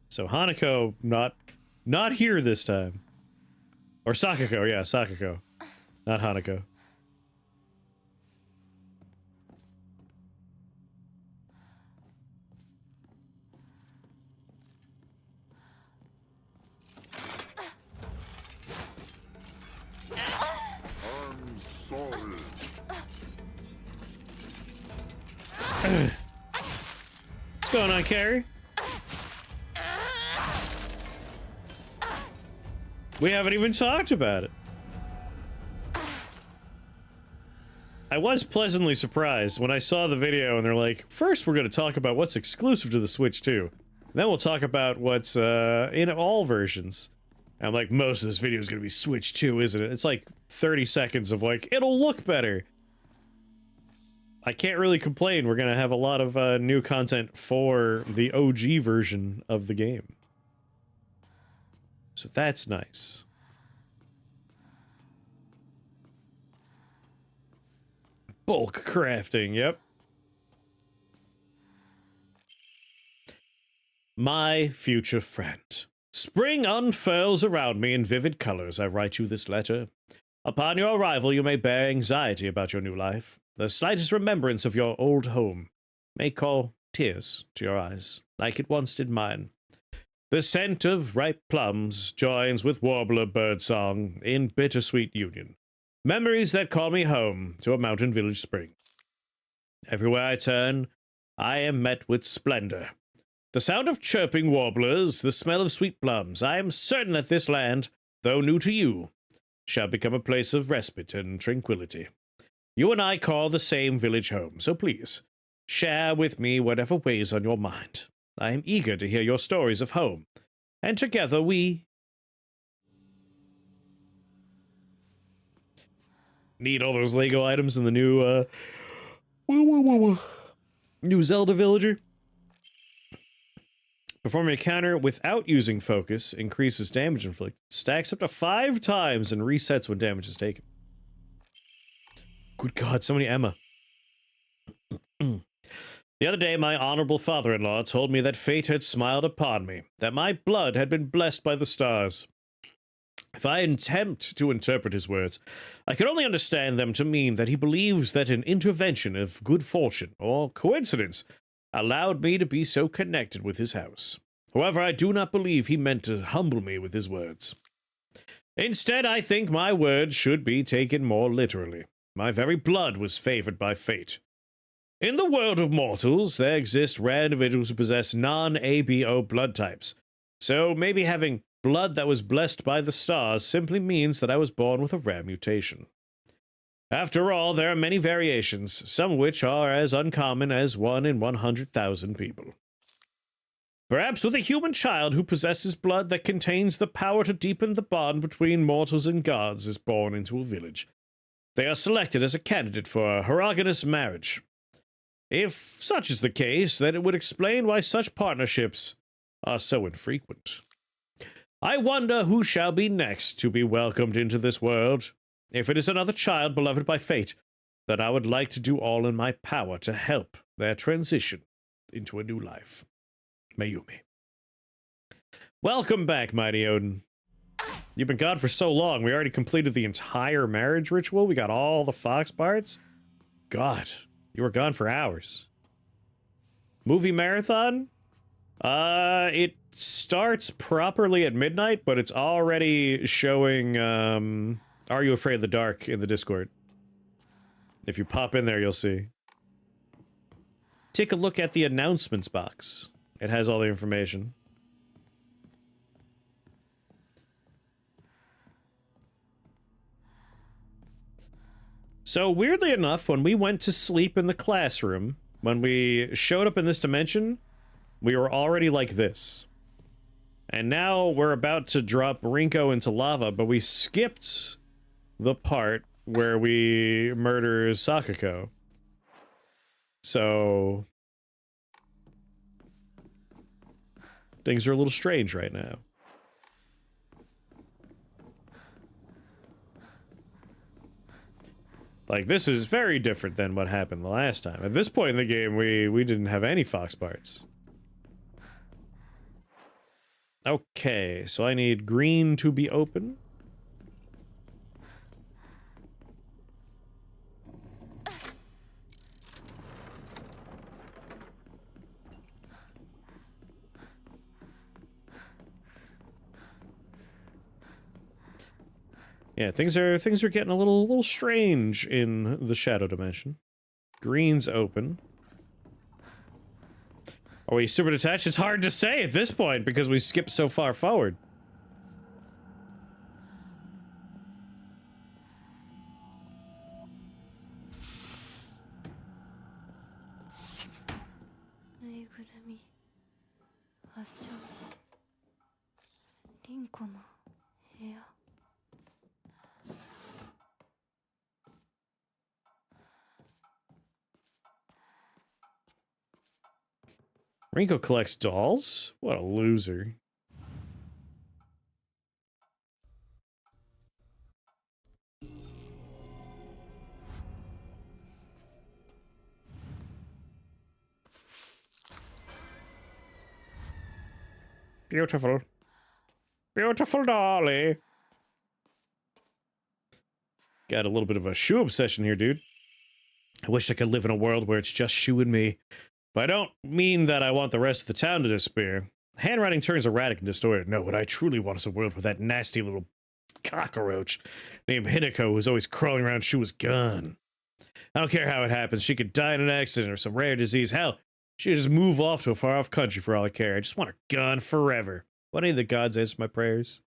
So Hanako not here this time. Or Sakako, yeah, Sakako. Not Hanako. What's going on, Carrie? We haven't even talked about it. I was pleasantly surprised when I saw the video and they're like, first we're going to talk about what's exclusive to the Switch 2. Then we'll talk about what's in all versions. And I'm like, most of this video is going to be Switch 2, isn't it? It's like 30 seconds of like, it'll look better. I can't really complain. We're going to have a lot of new content for the OG version of the game. So that's nice. Bulk crafting, yep. My future friend. Spring unfurls around me in vivid colors. I write you this letter. Upon your arrival, you may bear anxiety about your new life. The slightest remembrance of your old home may call tears to your eyes, like it once did mine. The scent of ripe plums joins with warbler birdsong in bittersweet union. Memories that call me home to a mountain village spring. Everywhere I turn, I am met with splendor. The sound of chirping warblers, the smell of sweet plums. I am certain that this land, though new to you, shall become a place of respite and tranquility. You and I call the same village home, so please, share with me whatever weighs on your mind. I am eager to hear your stories of home, and together we... Need all those Lego items in the new, new Zelda Villager. Performing a counter without using focus increases damage inflicted. Stacks up to 5 times and resets when damage is taken. Good God, so many Emma. The other day, my honorable father-in-law told me that fate had smiled upon me, that my blood had been blessed by the stars. If I attempt to interpret his words, I can only understand them to mean that he believes that an intervention of good fortune, or coincidence, allowed me to be so connected with his house. However, I do not believe he meant to humble me with his words. Instead, I think my words should be taken more literally. My very blood was favored by fate. In the world of mortals, there exist rare individuals who possess non-ABO blood types. So maybe having blood that was blessed by the stars simply means that I was born with a rare mutation. After all, there are many variations, some of which are as uncommon as 1 in 100,000 people. Perhaps with a human child who possesses blood that contains the power to deepen the bond between mortals and gods is born into a village. They are selected as a candidate for a heterogeneous marriage. If such is the case, then it would explain why such partnerships are so infrequent. I wonder who shall be next to be welcomed into this world. If it is another child beloved by fate, then I would like to do all in my power to help their transition into a new life. Mayumi. Welcome back, Mighty Odin. You've been gone for so long, we already completed the entire marriage ritual, we got all the fox parts. God, you were gone for hours. Movie marathon? It starts properly at midnight, but it's already showing, Are You Afraid of the Dark in the Discord. If you pop in there, you'll see. Take a look at the announcements box. It has all the information. So, weirdly enough, when we went to sleep in the classroom, when we showed up in this dimension, we were already like this. And now we're about to drop Rinko into lava, but we skipped the part where we murder Sakako. So things are a little strange right now. Like, this is very different than what happened the last time. At this point in the game, we didn't have any fox parts. Okay, so I need green to be open. Yeah, things are getting a little strange in the shadow dimension. Green's open. Are we super detached? It's hard to say at this point because we skipped so far forward. Rinko collects dolls? What a loser. Beautiful. Beautiful dolly. Got a little bit of a shoe obsession here, dude. I wish I could live in a world where it's just Shu and me. But I don't mean that I want the rest of the town to despair. Handwriting turns erratic and distorted. No, what I truly want is a world where that nasty little cockroach named Hinako who's always crawling around Shu's gone. I don't care how it happens. She could die in an accident or some rare disease. Hell, she could just move off to a far-off country for all I care. I just want her gone forever. Why don't any of the gods answer my prayers?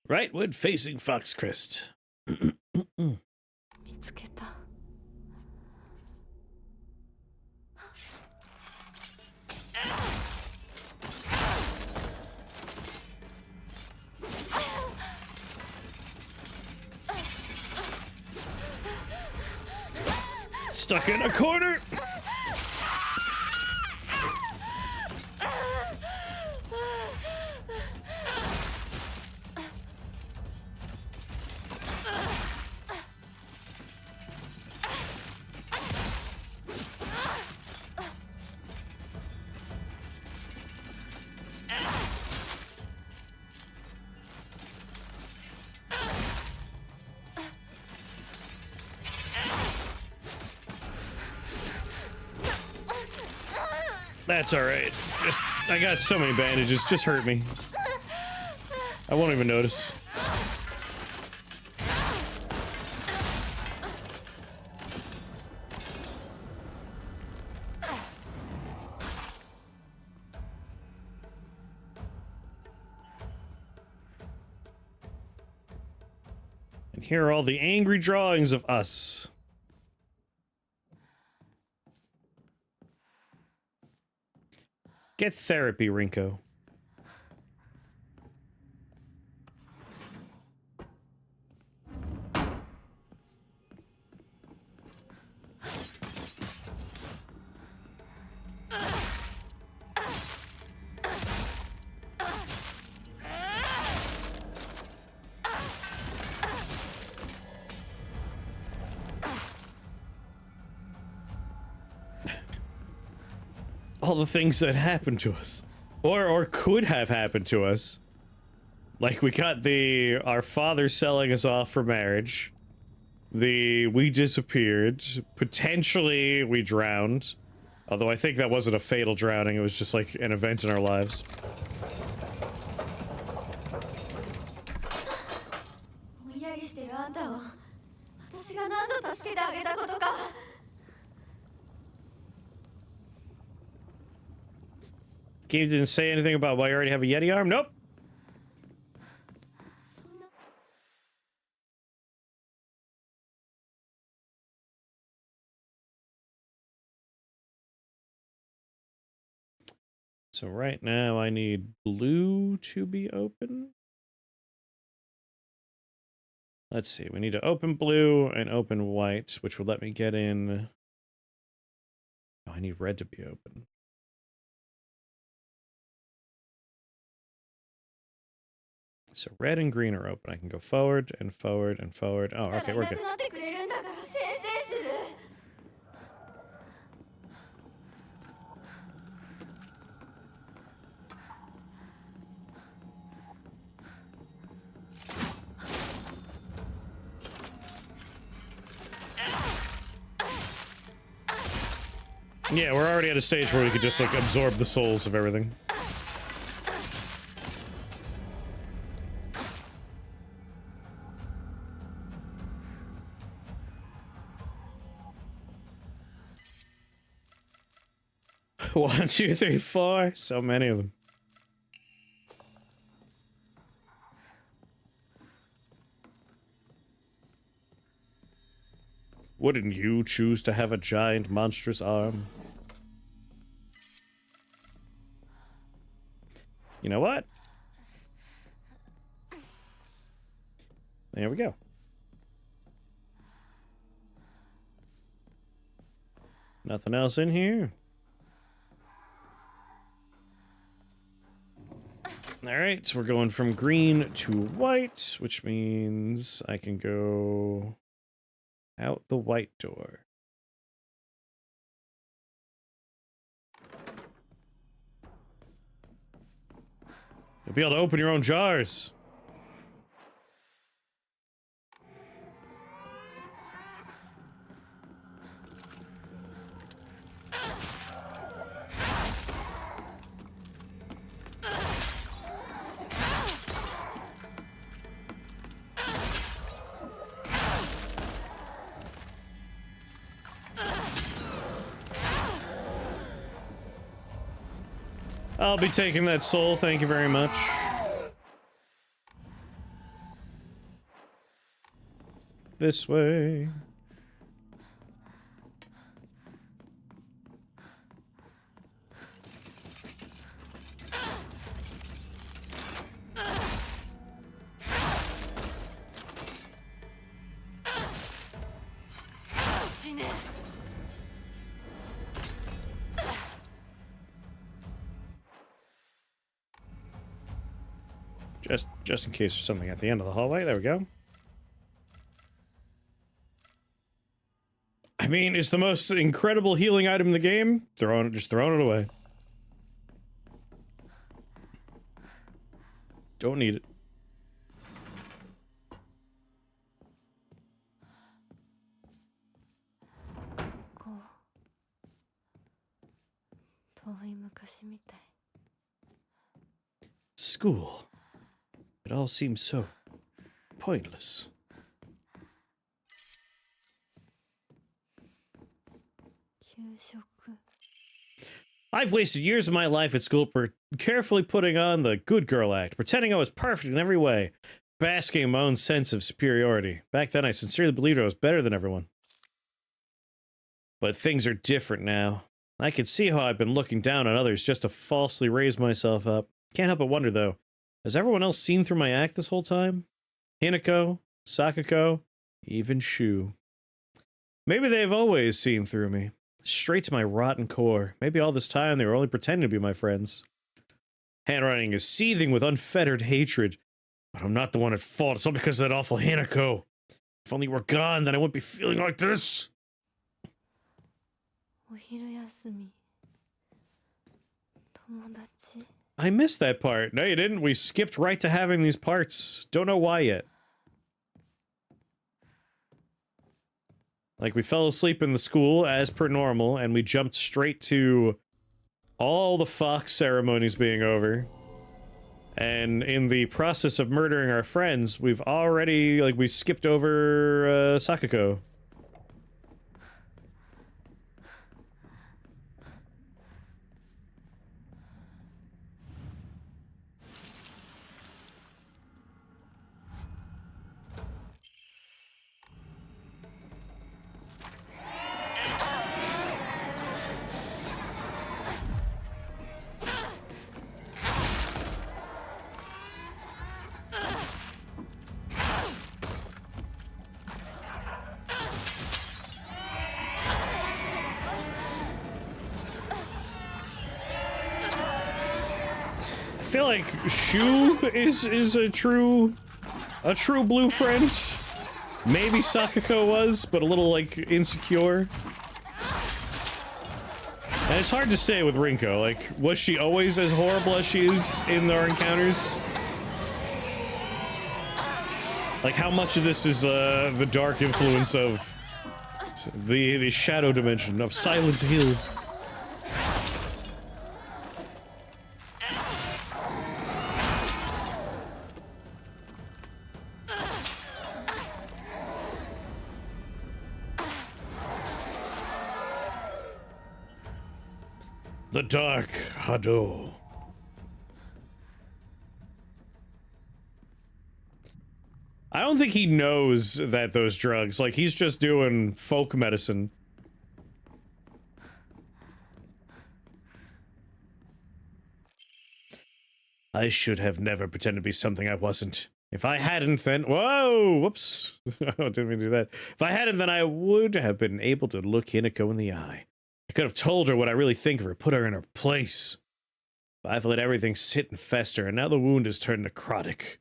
Rightward facing Foxcrest. Stuck in a corner. That's alright. I got so many bandages, just hurt me. I won't even notice. And here are all the angry drawings of us. Get therapy, Rinko. All the things that happened to us. Or could have happened to us. Like, we got our father selling us off for marriage. We disappeared. Potentially, we drowned. Although I think that wasn't a fatal drowning, it was just like an event in our lives. Game didn't say anything about why you already have a Yeti arm? Nope. So right now I need blue to be open. Let's see, we need to open blue and open white, which would let me get in. Oh, I need red to be open. So red and green are open. I can go forward and forward and forward. Oh, okay, we're good. Yeah, we're already at a stage where we could just, like, absorb the souls of everything. One, two, three, four. So many of them. Wouldn't you choose to have a giant, monstrous arm? You know what? There we go. Nothing else in here? Alright, so we're going from green to white, which means I can go out the white door. You'll be able to open your own jars. I'll be taking that soul, thank you very much. This way. Just in case there's something at the end of the hallway. There we go. I mean, it's the most incredible healing item in the game. Just throwing it away. Don't need it. 私みたい。 School. It all seems so pointless. 給食。 I've wasted years of my life at school carefully putting on the good girl act, pretending I was perfect in every way, basking in my own sense of superiority. Back then, I sincerely believed I was better than everyone. But things are different now. I can see how I've been looking down on others just to falsely raise myself up. Can't help but wonder, though, has everyone else seen through my act this whole time? Hinako, Sakako, even Shu. Maybe they've always seen through me. Straight to my rotten core. Maybe all this time they were only pretending to be my friends. Handwriting is seething with unfettered hatred. But I'm not the one at fault. It's all because of that awful Hinako. If only you were gone, then I wouldn't be feeling like this. お昼休み。友達。 I missed that part. No, you didn't. We skipped right to having these parts. Don't know why yet. Like, we fell asleep in the school as per normal, and we jumped straight to all the fox ceremonies being over. And in the process of murdering our friends, we've already, like, we skipped over, Sakako. I feel like Shu is a true blue friend. Maybe Sakako was, but a little like insecure. And it's hard to say with Rinko. Like, was she always as horrible as she is in our encounters? Like, how much of this is the dark influence of the shadow dimension of Silent Hill? The Dark Hado. I don't think he knows that those drugs, like, he's just doing folk medicine. I should have never pretended to be something I wasn't. If I hadn't, then— whoa! Whoops. I didn't mean to do that. If I hadn't, then I would have been able to look Hinako in the eye. I could have told her what I really think of her, put her in her place. But I've let everything sit and fester, and now the wound has turned necrotic.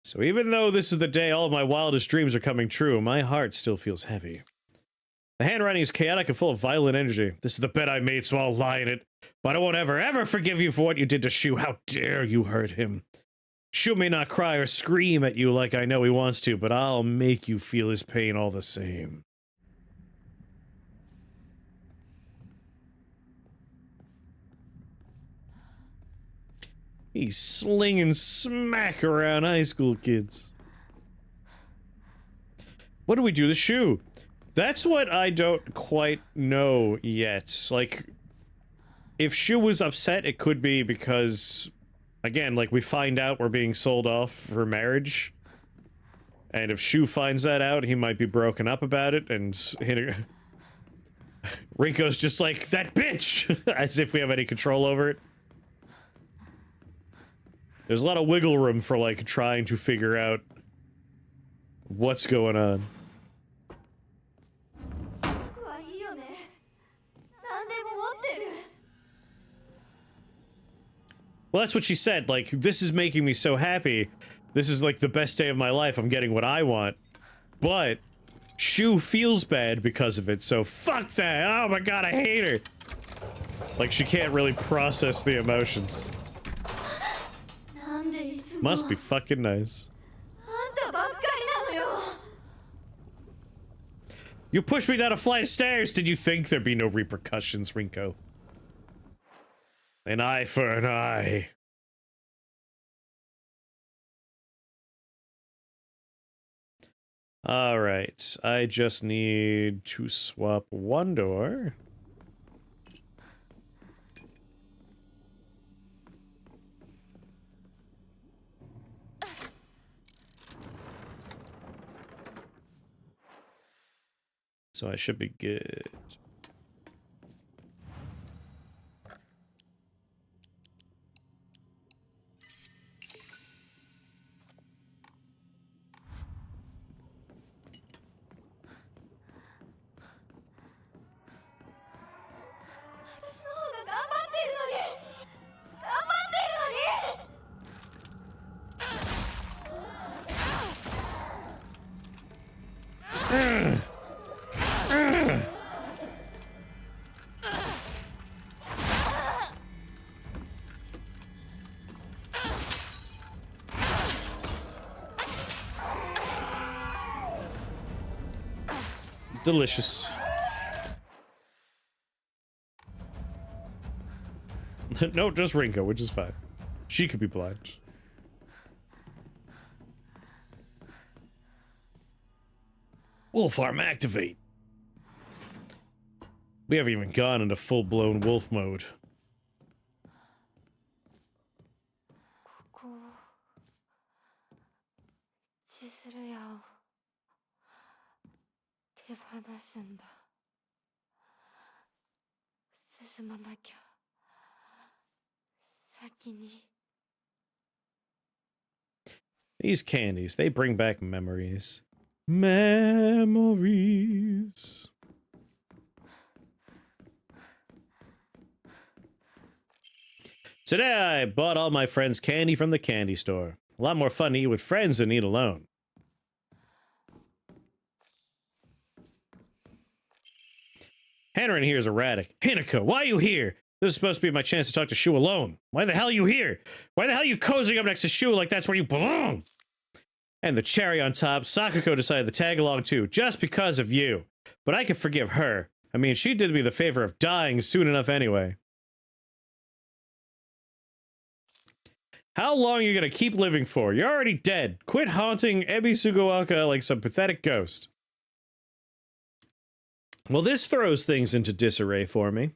So even though this is the day all of my wildest dreams are coming true, my heart still feels heavy. The handwriting is chaotic and full of violent energy. This is the bed I made, so I'll lie in it. But I won't ever forgive you for what you did to Shu. How dare you hurt him? Shu may not cry or scream at you like I know he wants to, but I'll make you feel his pain all the same. He's slinging smack around high school kids. What do we do to Shu? That's what I don't quite know yet. Like, if Shu was upset, it could be because, again, like, we find out we're being sold off for marriage. And if Shu finds that out, he might be broken up about it, and Rinko's just like, that bitch! As if we have any control over it. There's a lot of wiggle room for, like, trying to figure out what's going on. Well, that's what she said. Like, this is making me so happy. This is, like, the best day of my life. I'm getting what I want. But Shu feels bad because of it, so fuck that! Oh my god, I hate her! Like, she can't really process the emotions. Must be fucking nice. You pushed me down a flight of stairs! Did you think there'd be no repercussions, Rinko? An eye for an eye. All right, I just need to swap one door. So I should be good. Delicious. No, just Rinko, which is fine. She could be blind. Wolf arm activate. We haven't even gone into full-blown wolf mode. ここ千鶴屋を手放すんだ。進まなきゃ。先に。 These candies, they bring back memories. Memories. Today I bought all my friends candy from the candy store. A lot more fun to eat with friends than eat alone. Hannerin here is erratic. Hinako, why are you here? This is supposed to be my chance to talk to Shu alone. Why the hell are you here? Why the hell are you cozying up next to Shu like that's where you belong? And the cherry on top, Sakako decided to tag along too, just because of you. But I could forgive her. I mean, she did me the favor of dying soon enough anyway. How long are you gonna keep living for? You're already dead. Quit haunting Ebi Sugawaka like some pathetic ghost. Well, this throws things into disarray for me.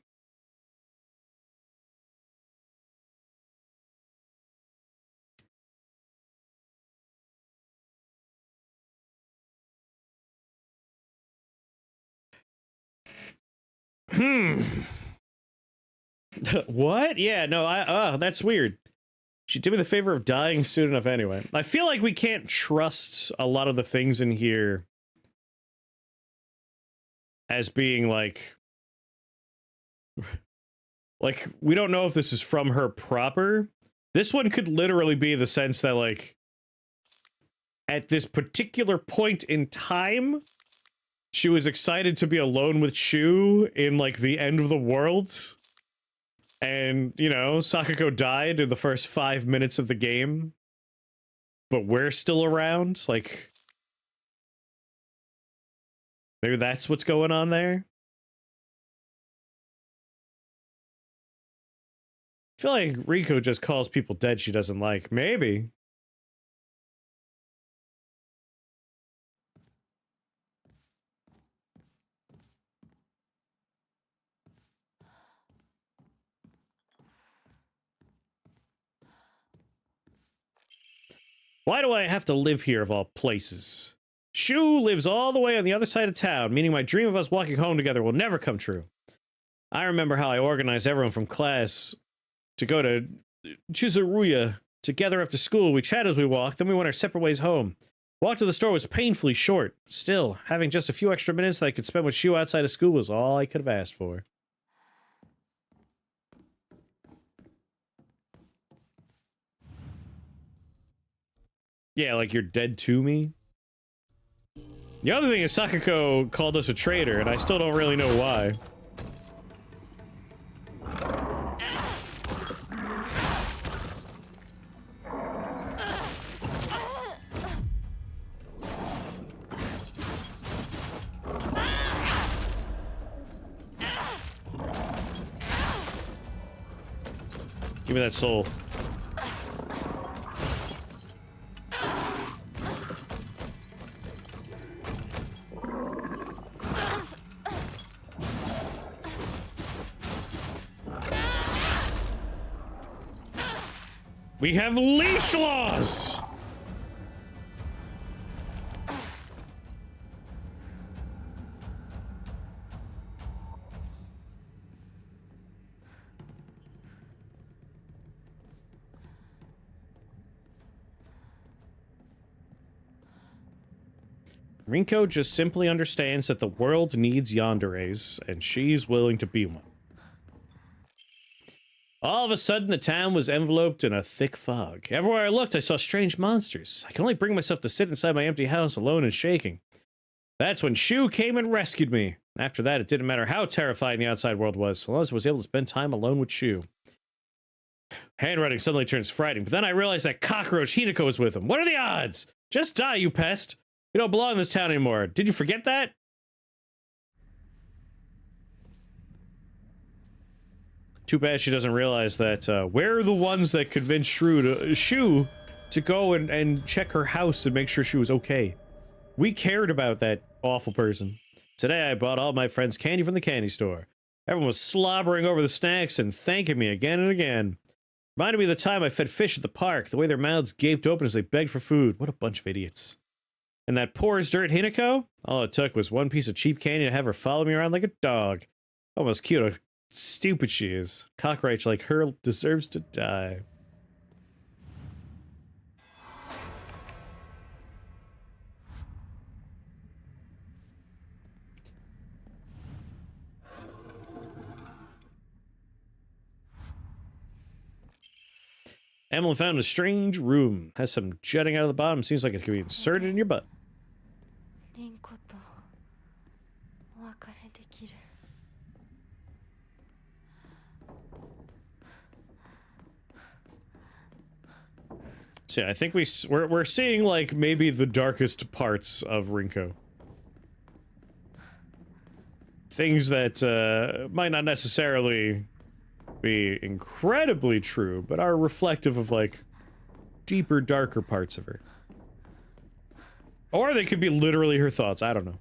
What? Yeah, no, that's weird. She did me the favor of dying soon enough anyway. I feel like we can't trust a lot of the things in here as being like we don't know if this is from her proper. This one could literally be the sense that like at this particular point in time she was excited to be alone with Shu in like the end of the world. And, you know, Sakako died in the first 5 minutes of the game. But we're still around. Like, maybe that's what's going on there. I feel like Riko just calls people dead she doesn't like. Maybe. Why do I have to live here of all places? Shu lives all the way on the other side of town, meaning my dream of us walking home together will never come true. I remember how I organized everyone from class to go to Chizuruya together after school. We chatted as we walked, then we went our separate ways home. Walk to the store was painfully short. Still, having just a few extra minutes that I could spend with Shu outside of school was all I could have asked for. Yeah, like you're dead to me. The other thing is Sakako called us a traitor, and I still don't really know why. Give me that soul. We have leash laws! Rinko just simply understands that the world needs yanderes, and she's willing to be one. All of a sudden, the town was enveloped in a thick fog. Everywhere I looked, I saw strange monsters. I could only bring myself to sit inside my empty house alone and shaking. That's when Shu came and rescued me. After that, it didn't matter how terrifying the outside world was, so long as I was able to spend time alone with Shu. Handwriting suddenly turns frightening, but then I realized that cockroach Hinako was with him. What are the odds? Just die, you pest! You don't belong in this town anymore. Did you forget that? Too bad she doesn't realize that we're the ones that convinced Shu to go and check her house and make sure she was okay. We cared about that awful person. Today I bought all my friends candy from the candy store. Everyone was slobbering over the snacks and thanking me again and again. Reminded me of the time I fed fish at the park, the way their mouths gaped open as they begged for food. What a bunch of idiots. And that poor as dirt Hinako? All it took was one piece of cheap candy to have her follow me around like a dog. Almost cute how stupid she is. Cockroach like her deserves to die. Emily found a strange room. Has some jutting out of the bottom. Seems like it could be inserted in your butt. So yeah, I think we're seeing like maybe the darkest parts of Rinko. Things that might not necessarily be incredibly true, but are reflective of like deeper, darker parts of her. Or they could be literally her thoughts. I don't know.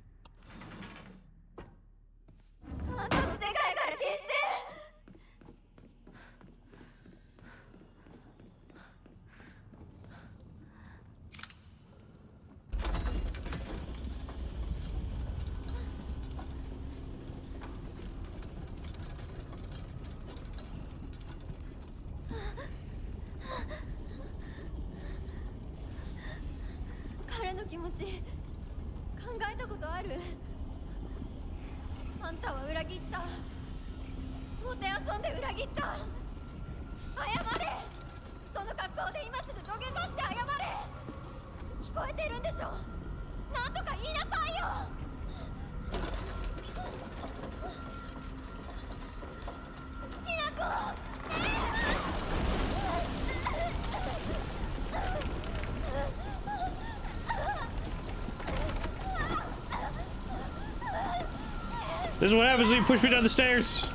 This is what happens when you push me down the stairs.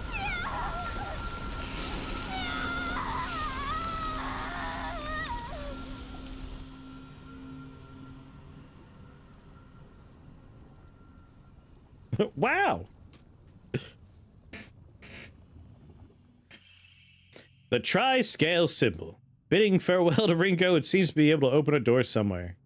Wow. The tri-scale symbol. Bidding farewell to Rinko, it seems to be able to open a door somewhere.